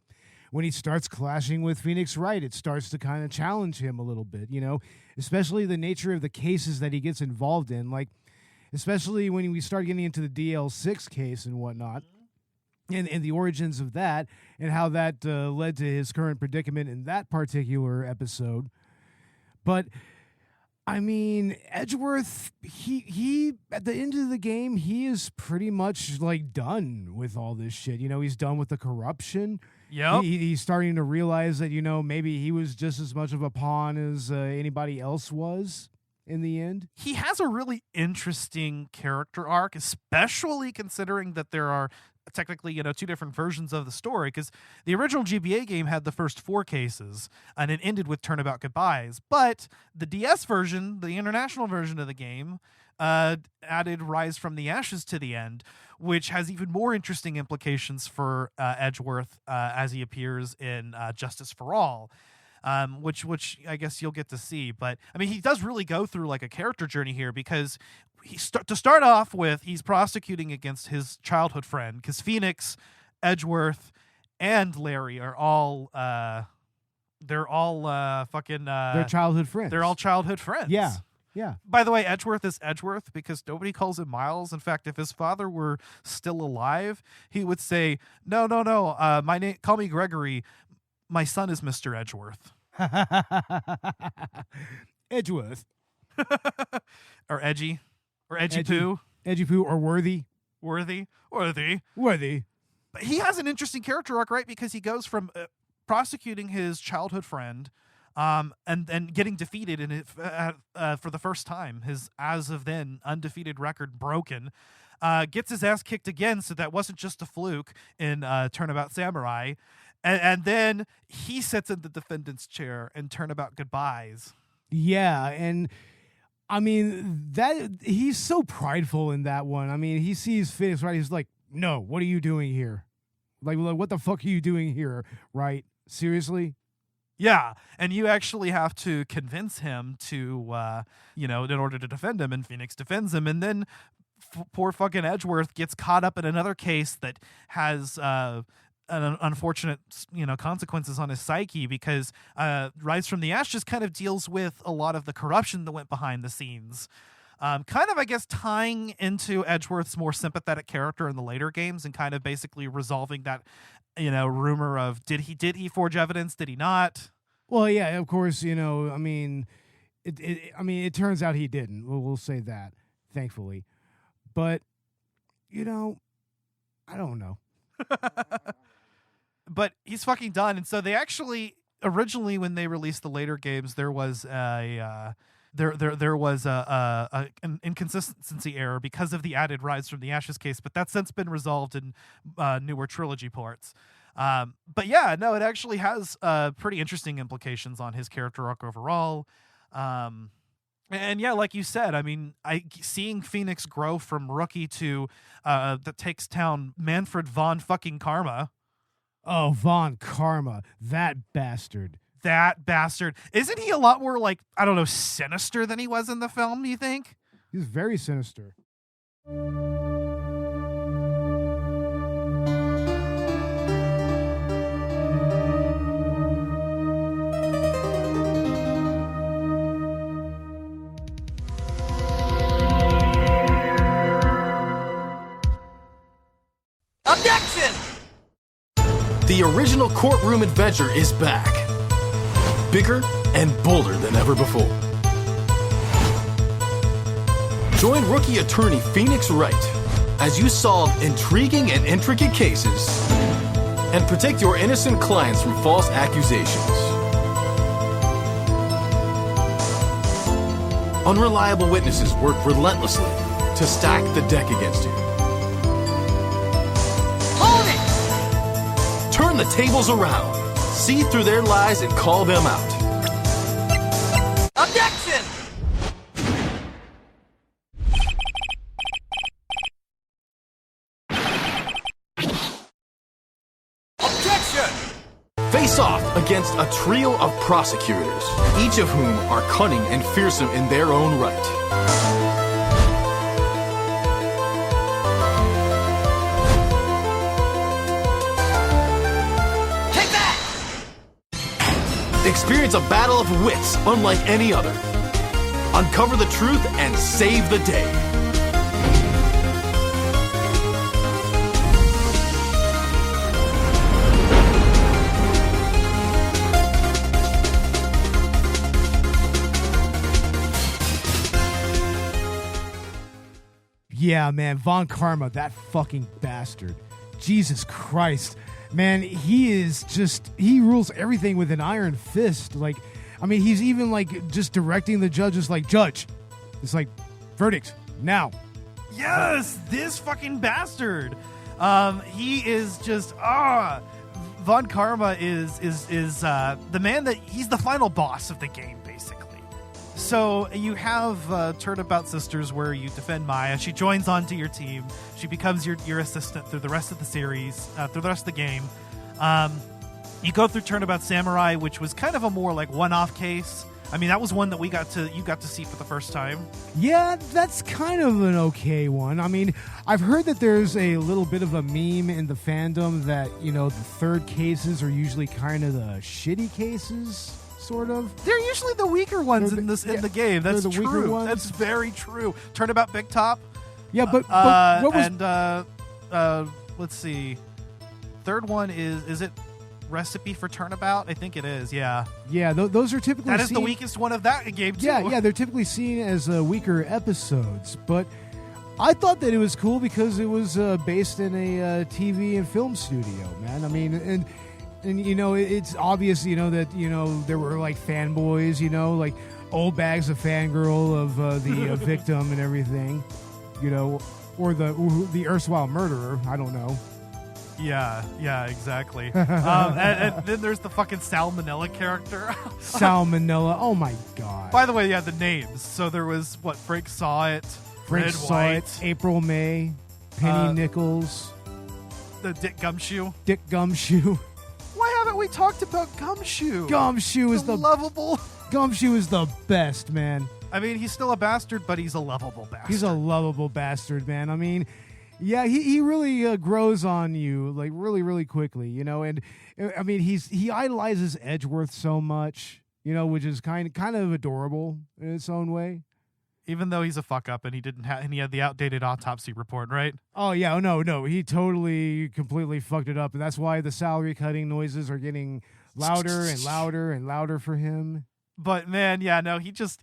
when he starts clashing with Phoenix Wright, it starts to kind of challenge him a little bit, especially the nature of the cases that he gets involved in, like especially when we start getting into the DL6 case and whatnot, and the origins of that, and how that led to his current predicament in that particular episode. But I mean, Edgeworth, he at the end of the game, he is pretty much like done with all this shit. He's done with the corruption. Yep. He's starting to realize that, maybe he was just as much of a pawn as anybody else was in the end. He has a really interesting character arc, especially considering that there are technically, 2 different versions of the story, because the original GBA game had the first 4 cases and it ended with turnabout goodbyes. But the DS version, the international version of the game, added Rise from the Ashes to the end, which has even more interesting implications for Edgeworth as he appears in Justice for All. Which I guess you'll get to see. But I mean, he does really go through like a character journey here, because to start off with, he's prosecuting against his childhood friend, because Phoenix, Edgeworth, and Larry are all they're childhood friends. They're all childhood friends. Yeah. Yeah. By the way, Edgeworth is Edgeworth because nobody calls him Miles. In fact, if his father were still alive, he would say, "No. My name, call me Gregory. My son is Mr. Edgeworth." Edgeworth. Or Edgy. Or Edgy Poo. Edgy Poo or Worthy. Worthy. But he has an interesting character arc, right? Because he goes from prosecuting his childhood friend and getting defeated in it for the first time. His as of then undefeated record broken. Gets his ass kicked again, so that wasn't just a fluke in Turnabout Samurai. And then he sits in the defendant's chair in Turnabout Goodbyes. Yeah, and I mean that he's so prideful in that one. I mean, he sees Phoenix Wright. He's like, "No, what are you doing here? Like, what the fuck are you doing here? Right? Seriously?" Yeah, and you actually have to convince him to, in order to defend him, and Phoenix defends him, and then poor fucking Edgeworth gets caught up in another case that has unfortunate, consequences on his psyche, because Rise from the Ashes kind of deals with a lot of the corruption that went behind the scenes. Kind of, I guess, tying into Edgeworth's more sympathetic character in the later games and kind of basically resolving that, rumor of did he forge evidence? Did he not? Well, yeah, of course, it turns out he didn't. We'll say that, thankfully. But, I don't know. But he's fucking done. And so they actually, originally when they released the later games, there was an inconsistency error because of the added Rise from the Ashes case, but that's since been resolved in newer trilogy ports. But yeah, no, it actually has pretty interesting implications on his character arc overall. And yeah, like you said, I mean, seeing Phoenix grow from rookie to that takes down Manfred von fucking Karma. Oh, Von Karma, that bastard. That bastard. Isn't he a lot more, like, I don't know, sinister than he was in the film, you think? He's very sinister. Objection! The original courtroom adventure is back. Bigger and bolder than ever before. Join rookie attorney Phoenix Wright as you solve intriguing and intricate cases and protect your innocent clients from false accusations. Unreliable witnesses work relentlessly to stack the deck against you. Turn the tables around, see through their lies, and call them out. Objection! Objection! Face off against a trio of prosecutors, each of whom are cunning and fearsome in their own right. Experience a battle of wits unlike any other. Uncover the truth and save the day. Yeah, man, Von Karma, that fucking bastard. Jesus Christ. Man, he rules everything with an iron fist. Like, I mean, he's even, like, just directing the judges, like, Judge, it's like, verdict, now. Yes, this fucking bastard. He is just, Von Karma is the man that, he's the final boss of the game, basically. So you have Turnabout Sisters where you defend Maya. She joins onto your team. She becomes your assistant through the rest of the series, through the rest of the game. You go through Turnabout Samurai, which was kind of a more like one-off case. I mean, that was one that you got to see for the first time. Yeah, that's kind of an okay one. I mean, I've heard that there's a little bit of a meme in the fandom that, the third cases are usually kind of the shitty cases. Sort of. They're usually the weaker ones in the game. That's the true. Weaker ones. That's very true. Turnabout Big Top. Yeah, but what was... And let's see. Third one is it Recipe for Turnabout? I think it is. Yeah. Yeah, those are typically that is the weakest one of that game too. Yeah, they're typically seen as weaker episodes, but I thought that it was cool because it was based in a TV and film studio, man. I mean, and And, it's obvious, that, there were, like, fanboys, like old bags of fangirl of the victim and everything, or the erstwhile murderer. I don't know. Yeah, exactly. And then there's the fucking Salmonella character. Salmonella. Oh, my God. By the way, yeah, the names. So there was, Frank Saw It, Frank Red Saw White, It, April May, Penny Nichols, the Dick Gumshoe. Dick Gumshoe. Why haven't we talked about Gumshoe? Gumshoe is the lovable. Gumshoe is the best, man. I mean, he's still a bastard, but he's a lovable bastard. He's a lovable bastard, man. I mean, yeah, he really grows on you, like, really, really quickly, and I mean, he idolizes Edgeworth so much, which is kind of adorable in its own way. Even though he's a fuck up and he had the outdated autopsy report, right? Oh yeah, no, he totally, completely fucked it up, and that's why the salary cutting noises are getting louder and louder and louder for him. But man, yeah, no, he just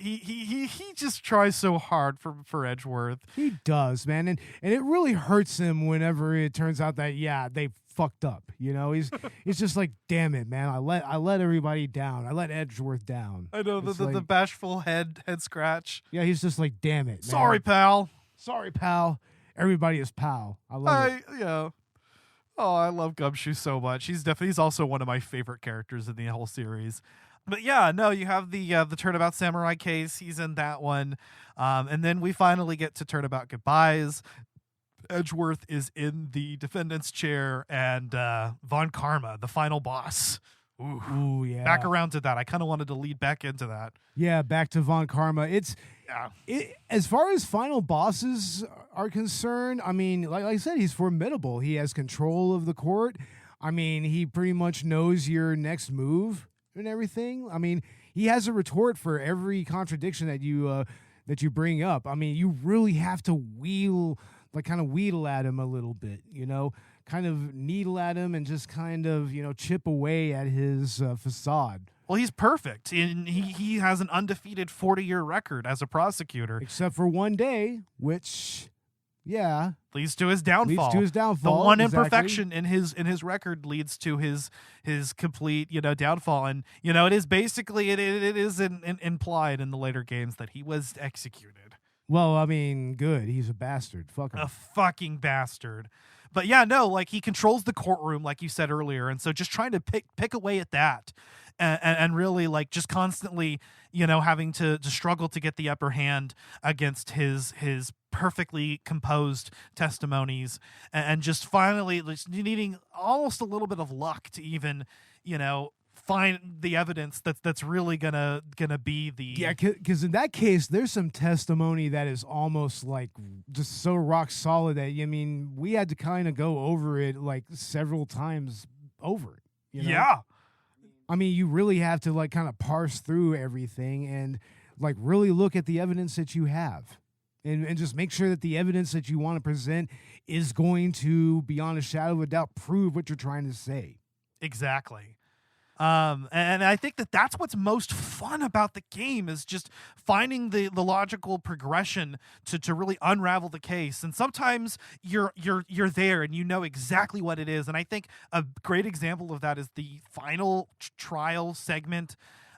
tries so hard for Edgeworth. He does, man, and it really hurts him whenever it turns out that they fucked up. He's just like, damn it, man, I let everybody down. I let Edgeworth down. I know the bashful head scratch. Yeah, he's just like, damn it, man. Sorry, pal. Sorry, pal. Everybody is pal. I love it. Yeah. Oh, I love Gumshoe so much. He's also one of my favorite characters in the whole series. But yeah, no, you have the Turnabout Samurai case. He's in that one. And then we finally get to Turnabout Goodbyes. Edgeworth is in the defendant's chair, and Von Karma, the final boss. Ooh, yeah. Back around to that. I kind of wanted to lead back into that. Yeah, back to Von Karma. As far as final bosses are concerned, I mean, like I said, he's formidable. He has control of the court. I mean, he pretty much knows your next move and everything. I mean, he has a retort for every contradiction that you bring up. I mean, you really have to kind of wheedle at him a little bit, kind of needle at him and just kind of, chip away at his facade. Well, he's perfect. And he has an undefeated 40-year record as a prosecutor. Except for one day, which, yeah, leads to his downfall. The one imperfection in his record leads to his complete, downfall. And, it is basically, it is implied in the later games that he was executed. Well, I mean, good. He's a bastard. Fuck him. A fucking bastard. But yeah, no, like, he controls the courtroom, like you said earlier. And so just trying to pick away at that and really, like, just constantly, having to struggle to get the upper hand against his perfectly composed testimonies and just finally just needing almost a little bit of luck to even, find the evidence that's really gonna be the because in that case there's some testimony that is almost like just so rock solid that we had to kind of go over it like several times over it. Yeah, I mean, you really have to like kind of parse through everything and like really look at the evidence that you have and just make sure that the evidence that you want to present is going to, beyond a shadow of a doubt, prove what you're trying to say. Exactly. And I think that's what's most fun about the game is just finding the logical progression to really unravel the case. And sometimes you're there and you know exactly what it is. And I think a great example of that is the final trial segment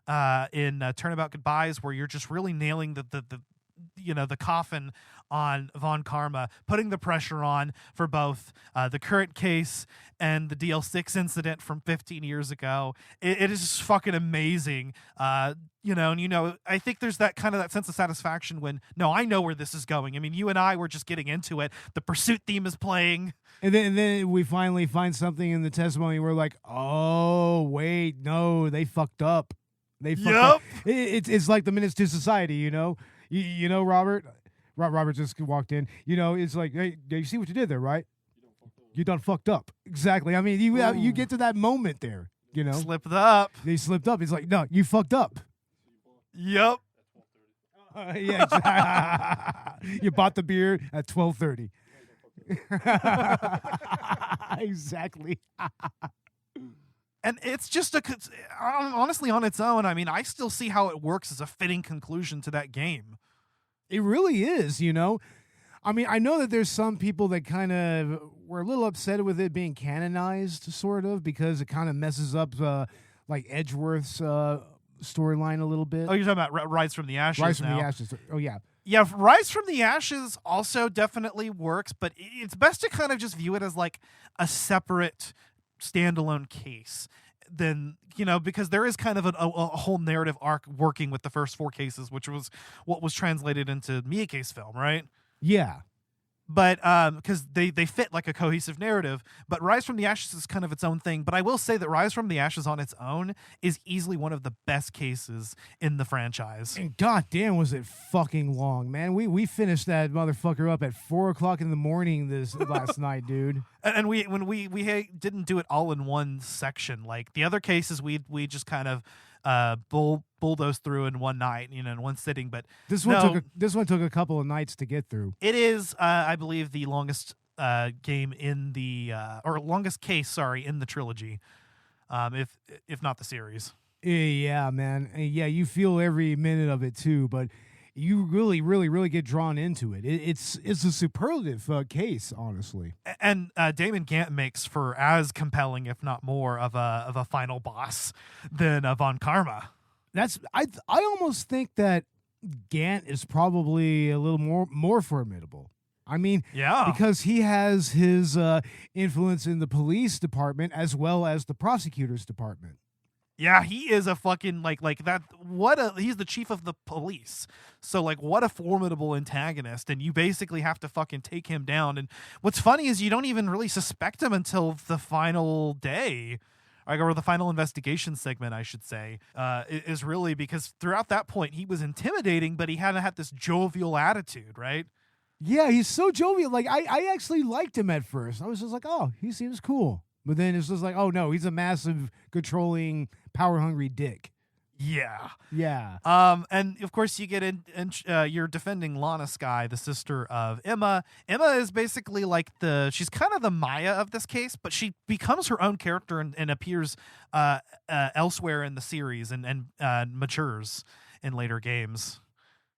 in Turnabout Goodbyes, where you're just really nailing the coffin on Von Karma, putting the pressure on for both the current case and the DL6 incident from 15 years ago. It is just fucking amazing. I think there's that sense of satisfaction when, no, I know where this is going. I mean, you and I were just getting into it. The pursuit theme is playing. And then we finally find something in the testimony. We're like, oh, wait, no, they fucked up. They fucked up. It's like the Minutes to Society, Robert? Robert just walked in. It's like, hey, you see what you did there, right? You done fucked up. Exactly. I mean, you get to that moment there, Slipped up. They slipped up. It's like, no, you fucked up. Yep. Yeah, exactly. You bought the beer at 12:30. Exactly. And it's just honestly on its own. I mean, I still see how it works as a fitting conclusion to that game. It really is, I mean, I know that there's some people that kind of we're a little upset with it being canonized, sort of, because it kind of messes up like Edgeworth's storyline a little bit. Oh, you're talking about Rise from the Ashes. Rise from now. the Ashes. Oh yeah. Yeah, Rise from the Ashes also definitely works, but it's best to kind of just view it as like a separate standalone case. Then, because there is kind of a whole narrative arc working with the first 4 cases, which was what was translated into Miyake's film, right? Yeah. But because they fit like a cohesive narrative, but Rise from the Ashes is kind of its own thing. But I will say that Rise from the Ashes on its own is easily one of the best cases in the franchise. And goddamn, was it fucking long, man. We finished that motherfucker up at 4:00 in the morning this last night, dude. And we didn't do it all in one section. Like the other cases, we just kind of bulldoze through in one night, in one sitting. But this one took a couple of nights to get through. It is, I believe, the longest game in the or longest case, sorry, in the trilogy, if not the series. Yeah, man. Yeah, you feel every minute of it too, but you really, really, really get drawn into it. It's a superlative case, honestly. And Damon Gant makes for as compelling, if not more, of a final boss than Von Karma. I almost think that Gant is probably a little more formidable. I mean, yeah, because he has his influence in the police department as well as the prosecutor's department. Yeah, he is a fucking like that. He's the chief of the police. So like, what a formidable antagonist, and you basically have to fucking take him down. And what's funny is you don't even really suspect him until the final day, or the final investigation segment, I should say, is really because throughout that point he was intimidating, but he hadn't had this jovial attitude, right? Yeah, he's so jovial. Like I actually liked him at first. I was just like, oh, he seems cool. But then it's just like, oh no, he's a massive, controlling, power-hungry dick. Yeah. Yeah. And of course you get in, you're defending Lana Skye, the sister of Emma. Emma is basically like she's kind of the Maya of this case, but she becomes her own character and appears elsewhere in the series and matures in later games.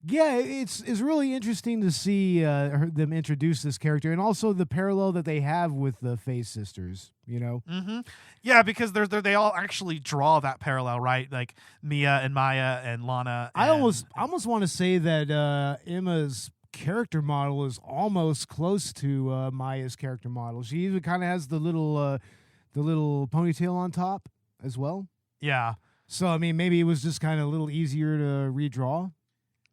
Yeah, it's really interesting to see them introduce this character, and also the parallel that they have with the Faye sisters. Mm-hmm. Yeah, because they all actually draw that parallel, right? Like Mia and Maya and Lana. I almost want to say that Emma's character model is almost close to Maya's character model. She even kind of has the little ponytail on top as well. Yeah. So I mean, maybe it was just kind of a little easier to redraw.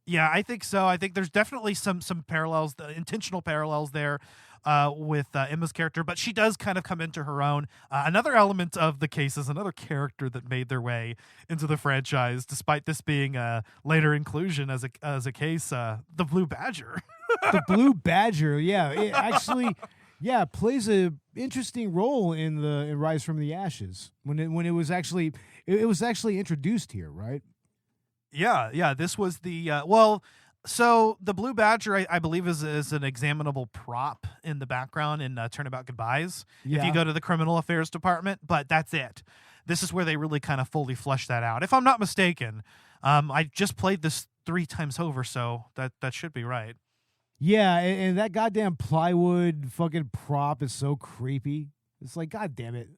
Yeah, I think so. I think there's definitely some parallels, the intentional parallels there with Emma's character, but she does kind of come into her own. Another element of the case is another character that made their way into the franchise, despite this being a later inclusion as a case, the Blue Badger. The Blue Badger, yeah, it actually, plays a interesting role in Rise from the Ashes when it was actually introduced here, right? Yeah. This was the so the Blue Badger, I believe, is an examinable prop in the background in Turnabout Goodbyes. Yeah. If you go to the Criminal Affairs Department, but that's it. This is where they really kind of fully flesh that out. If I'm not mistaken, I just played this 3 times over, so that should be right. Yeah, and that goddamn plywood fucking prop is so creepy. It's like, god damn it.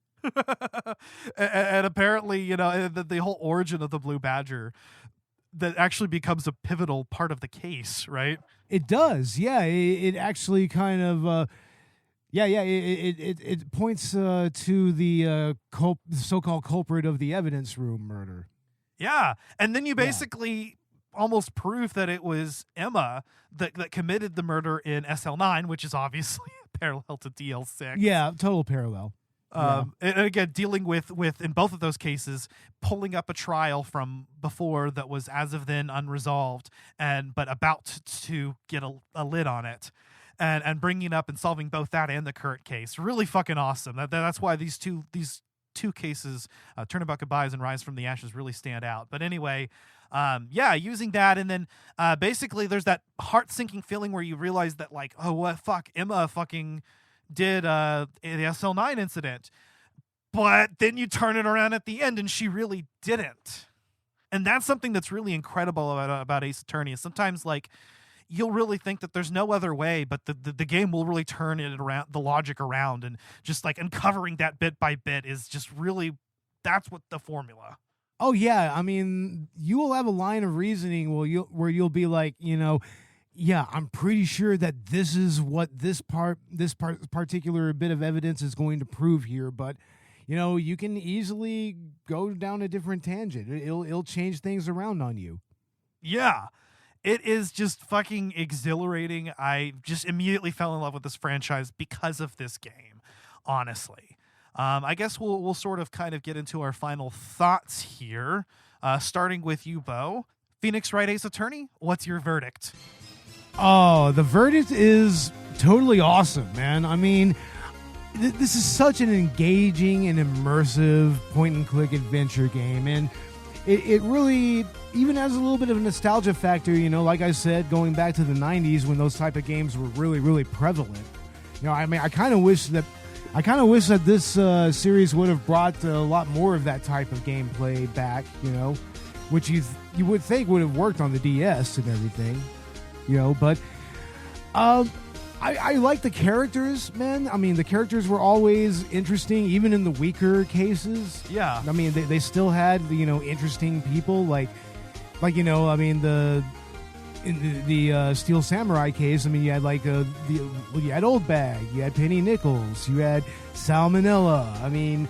and apparently, the whole origin of the Blue Badger that actually becomes a pivotal part of the case, right? It does, yeah. It actually kind of, it points to the so-called culprit of the evidence room murder. Yeah, and then you basically almost prove that it was Emma that committed the murder in SL9, which is obviously parallel to DL6. Yeah, total parallel. And again, dealing with in both of those cases, pulling up a trial from before that was as of then unresolved, but about to get a lid on it, and bringing up and solving both that and the current case. Really fucking awesome. That's why these two cases, Turnabout Goodbyes and Rise from the Ashes, really stand out. But anyway, using that, and then basically there's that heart-sinking feeling where you realize that, like, oh, what, fuck, Emma fucking did the SL9 incident, but then you turn it around at the end and she really didn't. And that's something that's really incredible about Ace Attorney, is sometimes, like, you'll really think that there's no other way, but the game will really turn it around, the logic around, and just like uncovering that bit by bit is just really, that's what the formula. Oh yeah, I mean, you will have a line of reasoning where you'll be like, yeah, I'm pretty sure that this is what this particular bit of evidence is going to prove here, but you can easily go down a different tangent. It'll change things around on you. Yeah. It is just fucking exhilarating. I just immediately fell in love with this franchise because of this game, honestly. I guess we'll sort of kind of get into our final thoughts here, starting with you, Bo. Phoenix Wright Ace Attorney, what's your verdict? Oh, the verdict is totally awesome, man. I mean, this is such an engaging and immersive point-and-click adventure game, and it really even has a little bit of a nostalgia factor, like I said, going back to the 90s when those type of games were really, really prevalent. I mean, I kind of wish that this series would have brought a lot more of that type of gameplay back, which you would think would have worked on the DS and everything, but I like the characters, man. I mean, the characters were always interesting, even in the weaker cases. Yeah. I mean, they still had, interesting people, like I mean, in the Steel Samurai case, I mean, you had you had Old Bag, you had Penny Nichols, you had Salmonella. I mean,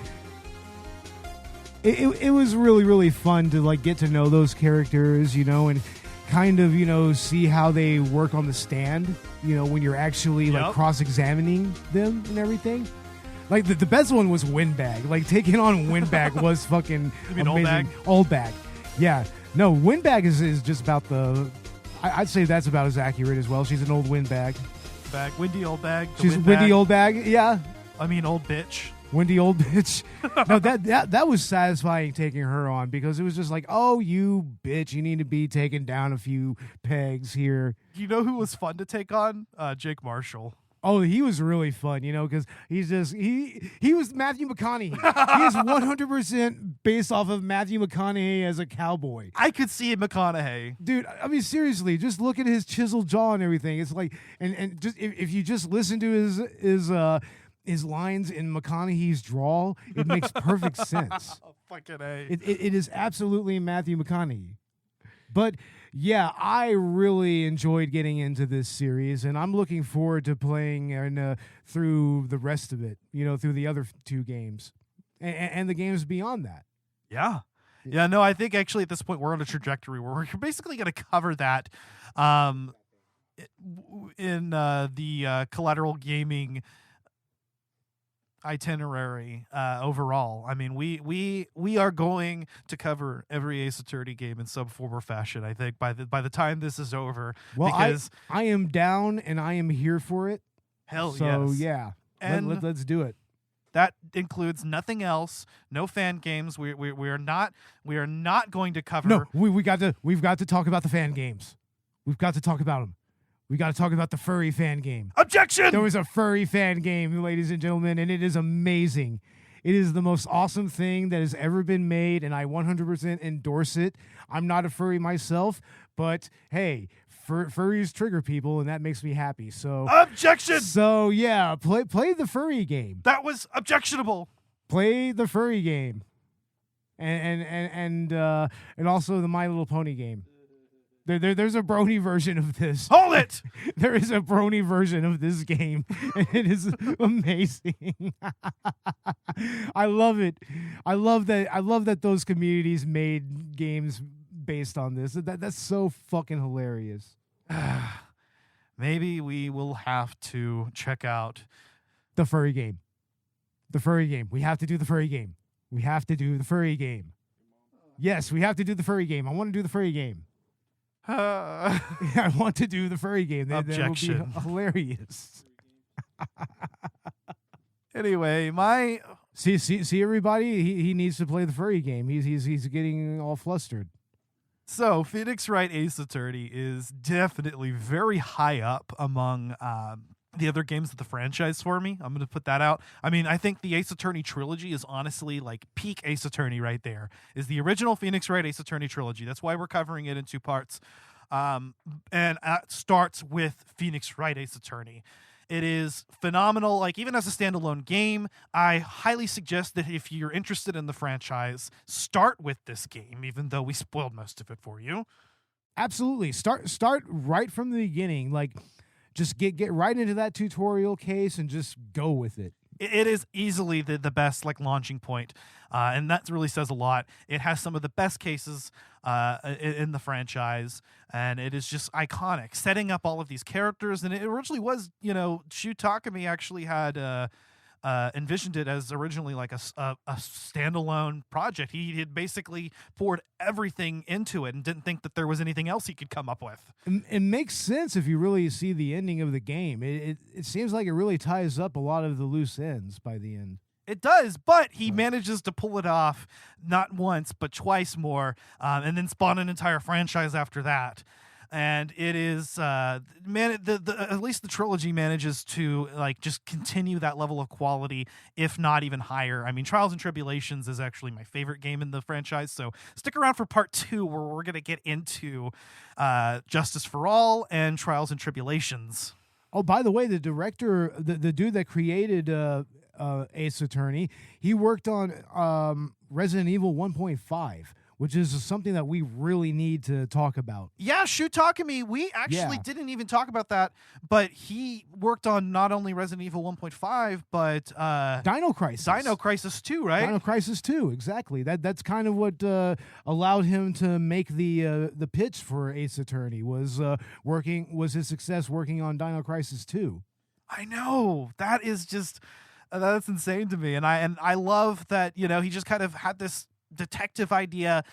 it was really, really fun to get to know those characters, and kind of see how they work on the stand, when you're actually cross-examining them and everything. Like the best one was Windbag. Like taking on Windbag was fucking amazing. Old Bag. Yeah. No, Windbag is just about I'd say that's about as accurate as well. She's an old windbag. Windy old bag. She's a windy old bag, yeah. I mean, old bitch. Windy old bitch. No, that was satisfying taking her on, because it was just like, oh, you bitch, you need to be taken down a few pegs here. You know who was fun to take on? Jake Marshall. Oh, he was really fun, because he's just he was Matthew McConaughey. He is 100% based off of Matthew McConaughey as a cowboy. I could see McConaughey. Dude, I mean, seriously, just look at his chiseled jaw and everything. It's like, and just if you just listen to his lines in McConaughey's drawl, it makes perfect sense. Oh, fucking A. It is absolutely Matthew McConaughey. But yeah, I really enjoyed getting into this series, and I'm looking forward to playing through the rest of it, through the other two games and the games beyond that. Yeah. Yeah, no, I think actually at this point we're on a trajectory where we're basically going to cover that in the Collateral Gaming itinerary overall. I mean, we are going to cover every Ace Attorney game in some form or fashion, I think, by the time this is over. Well, because I am down and I am here for it. Hell so, yes. Yeah, and let's do it. That includes nothing else. No fan games. We are not going to cover. No, we've got to talk about the fan games. We've got to talk about them. We got to talk about the furry fan game. Objection! There was a furry fan game, ladies and gentlemen, and it is amazing. It is the most awesome thing that has ever been made, and I 100% endorse it. I'm not a furry myself, but hey, furries trigger people, and that makes me happy. So objection! So yeah, play the furry game. That was objectionable. Play the furry game, and also the My Little Pony game. There's a brony version of this. Hold it! There is a brony version of this game, and it is amazing. I love it. I love that those communities made games based on this. That's so fucking hilarious. Maybe we will have to check out the furry game. The furry game. We have to do the furry game. We have to do the furry game. Yes, we have to do the furry game. I want to do the furry game. I want to do the furry game. Objection. That will be hilarious. Anyway, see everybody. He needs to play the furry game. He's getting all flustered. So Phoenix Wright Ace Attorney is definitely very high up among the other games of the franchise for me. I'm going to put that out. I mean, I think the Ace Attorney trilogy is honestly like peak Ace Attorney right there. Is the original Phoenix Wright Ace Attorney trilogy. That's why we're covering it in two parts. And it starts with Phoenix Wright Ace Attorney. It is phenomenal. Like, even as a standalone game, I highly suggest that if you're interested in the franchise, start with this game, even though we spoiled most of it for you. Absolutely. Start right from the beginning. Like, just get right into that tutorial case and just go with it. It is easily the best like launching point, and that really says a lot. It has some of the best cases in the franchise, and it is just iconic, setting up all of these characters. And it originally was, Shu Takumi actually had envisioned it as originally like a standalone project. He had basically poured everything into it and didn't think that there was anything else he could come up with. It makes sense if you really see the ending of the game. It seems like it really ties up a lot of the loose ends by the end. It does, but he manages to pull it off not once, but twice more, and then spawn an entire franchise after that. And it is, at least the trilogy manages to like just continue that level of quality, if not even higher. I mean, Trials and Tribulations is actually my favorite game in the franchise, so stick around for part 2, where we're going to get into Justice for All and Trials and Tribulations. Oh, by the way, the director, the dude that created Ace Attorney, he worked on Resident Evil 1.5. Which is something that we really need to talk about. Yeah, Shu Takumi, we actually didn't even talk about that, but he worked on not only Resident Evil 1.5, but Dino Crisis. Dino Crisis 2, right? Dino Crisis 2, exactly. That's kind of what allowed him to make the pitch for Ace Attorney, was his success working on Dino Crisis 2. I know. That is just that's insane to me. And I love that, he just kind of had this detective idea,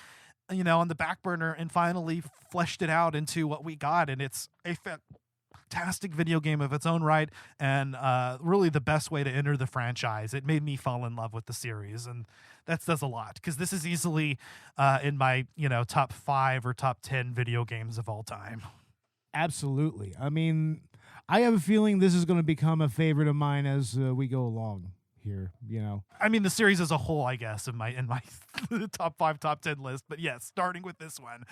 on the back burner, and finally fleshed it out into what we got. And it's a fantastic video game of its own right, and really the best way to enter the franchise. It made me fall in love with the series, and that says a lot, because this is easily in my top 5 or top 10 video games of all time. Absolutely. I mean, I have a feeling this is going to become a favorite of mine as we go along here. I mean, the series as a whole, I guess, in my top 5, top 10 list. But yes, starting with this one,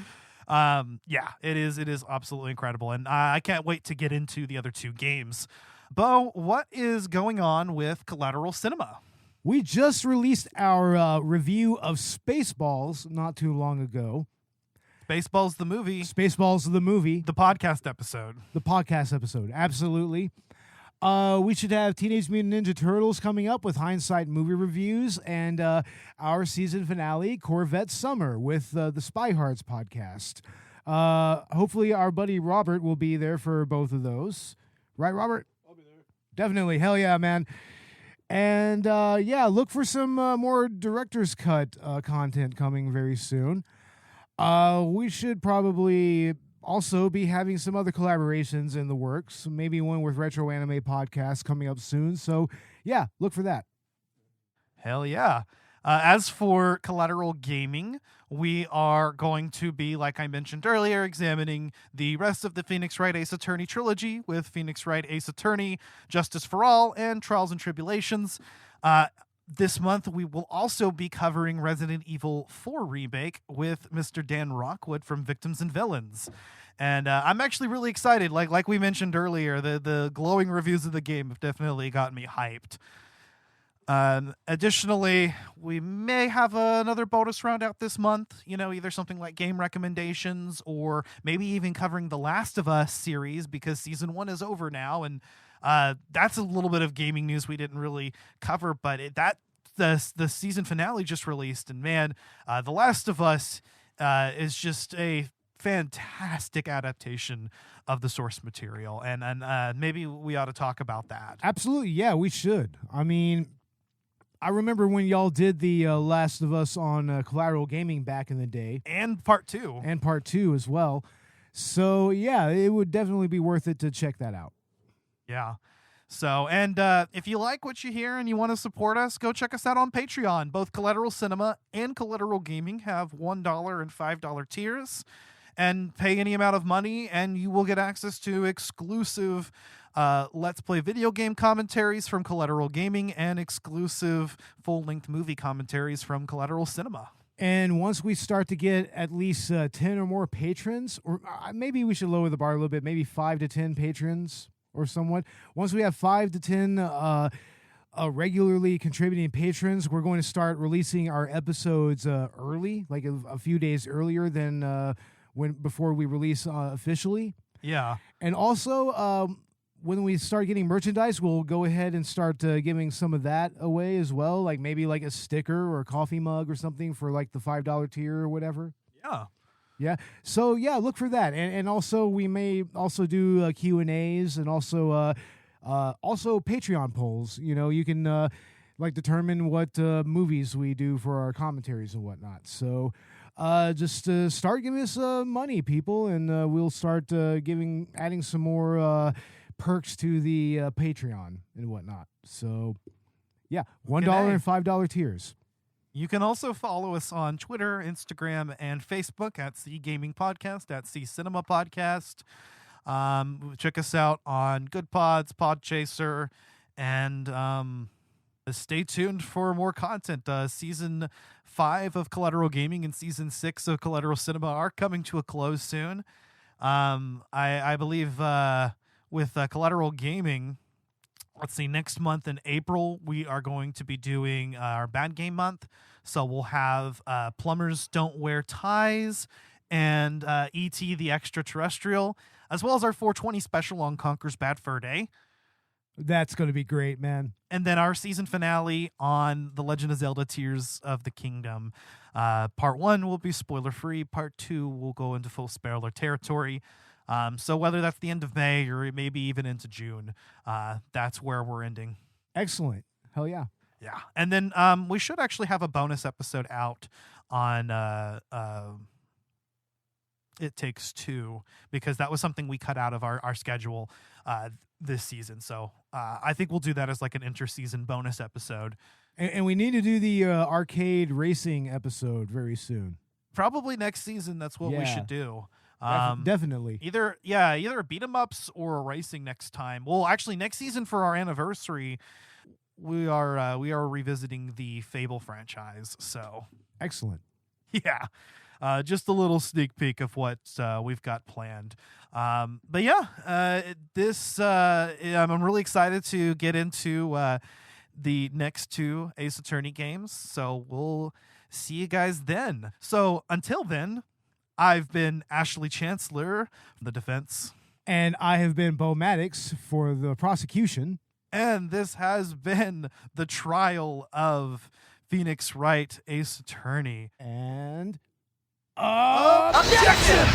it is absolutely incredible, and I can't wait to get into the other 2 games. Bo, what is going on with Collateral Cinema? We just released our review of Spaceballs not too long ago. Spaceballs the movie. Spaceballs the movie. The podcast episode. The podcast episode, absolutely. We should have Teenage Mutant Ninja Turtles coming up with Hindsight movie reviews, and our season finale, Corvette Summer, with the Spy Hearts podcast. Hopefully our buddy Robert will be there for both of those. Right, Robert? I'll be there. Definitely. Hell yeah, man. And look for some more Director's Cut content coming very soon. We should probably also be having some other collaborations in the works, maybe one with Retro Anime Podcast coming up soon. So, yeah, look for that. Hell yeah. As for Collateral Gaming, we are going to be, like I mentioned earlier, examining the rest of the Phoenix Wright Ace Attorney trilogy with Phoenix Wright Ace Attorney, Justice for All, and Trials and Tribulations. This month, we will also be covering Resident Evil 4 Remake with Mr. Dan Rockwood from Victims and Villains. And I'm actually really excited. Like we mentioned earlier, the glowing reviews of the game have definitely got me hyped. Additionally, we may have another bonus round out this month, either something like game recommendations, or maybe even covering the Last of Us series, because season 1 is over now, and that's a little bit of gaming news we didn't really cover, but the season finale just released, and man, The Last of Us is just a fantastic adaptation of the source material, and maybe we ought to talk about that. Absolutely, yeah, we should. I mean, I remember when y'all did the Last of Us on Collateral Gaming back in the day. And part 2. And part 2 as well. So, yeah, it would definitely be worth it to check that out. Yeah. So, and if you like what you hear and you want to support us, go check us out on Patreon. Both Collateral Cinema and Collateral Gaming have $1 and $5 tiers. And pay any amount of money, and you will get access to exclusive Let's Play video game commentaries from Collateral Gaming and exclusive full-length movie commentaries from Collateral Cinema. And once we start to get at least 10 or more patrons, or maybe we should lower the bar a little bit, maybe 5 to 10 patrons or somewhat. Once we have 5 to 10 regularly contributing patrons, we're going to start releasing our episodes early, like a few days earlier than before we release officially. Yeah. And also, when we start getting merchandise, we'll go ahead and start giving some of that away as well, like maybe like a sticker or a coffee mug or something for like the $5 tier or whatever. Yeah. Yeah. So yeah, look for that, and also we may also do Q&As and also Patreon polls. You know, you can like determine what movies we do for our commentaries and whatnot. So just start giving us money, people, and we'll start adding some more perks to the Patreon and whatnot. So yeah, $1 and $5 tiers. You can also follow us on Twitter, Instagram, and Facebook at C Gaming Podcast, at C Cinema Podcast. Check us out on Good Pods, Podchaser, and stay tuned for more content. Season 5 of Collateral Gaming and Season 6 of Collateral Cinema are coming to a close soon. I believe with Collateral Gaming, let's see, next month in April, we are going to be doing our Bad Game Month. So we'll have Plumbers Don't Wear Ties and E.T. the Extraterrestrial, as well as our 420 special on Conker's Bad Fur Day. That's going to be great, man. And then our season finale on The Legend of Zelda Tears of the Kingdom. Part 1 will be spoiler-free. Part 2 will go into full spoiler territory. So whether that's the end of May or maybe even into June, that's where we're ending. Excellent. Hell yeah. Yeah. And then we should actually have a bonus episode out on It Takes Two, because that was something we cut out of our schedule this season. So I think we'll do that as like an interseason bonus episode. And we need to do the arcade racing episode very soon. Probably next season. That's what we should do. Definitely. Either a beat 'em ups or a racing next time. Well, actually, next season for our anniversary, we are revisiting the Fable franchise. So excellent. Yeah. Just a little sneak peek of what we've got planned. But yeah, I'm really excited to get into the next 2 Ace Attorney games. So we'll see you guys then. So until then, I've been Ashley Chancellor from the defense. And I have been Bo Maddox for the prosecution. And this has been the trial of Phoenix Wright, Ace Attorney. And Objection!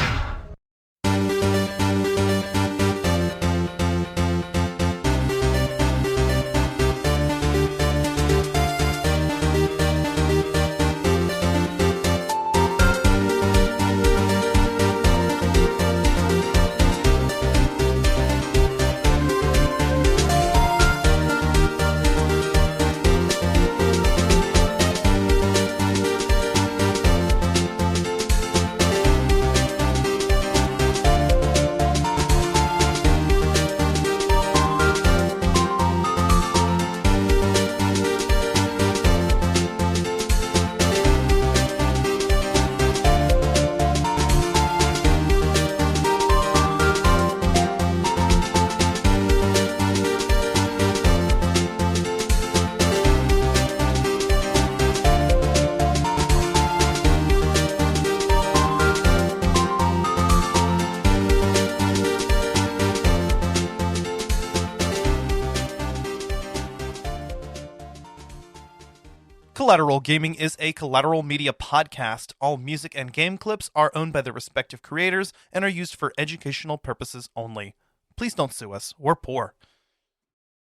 Collateral Gaming is a Collateral Media podcast. All music and game clips are owned by their respective creators and are used for educational purposes only. Please don't sue us. We're poor.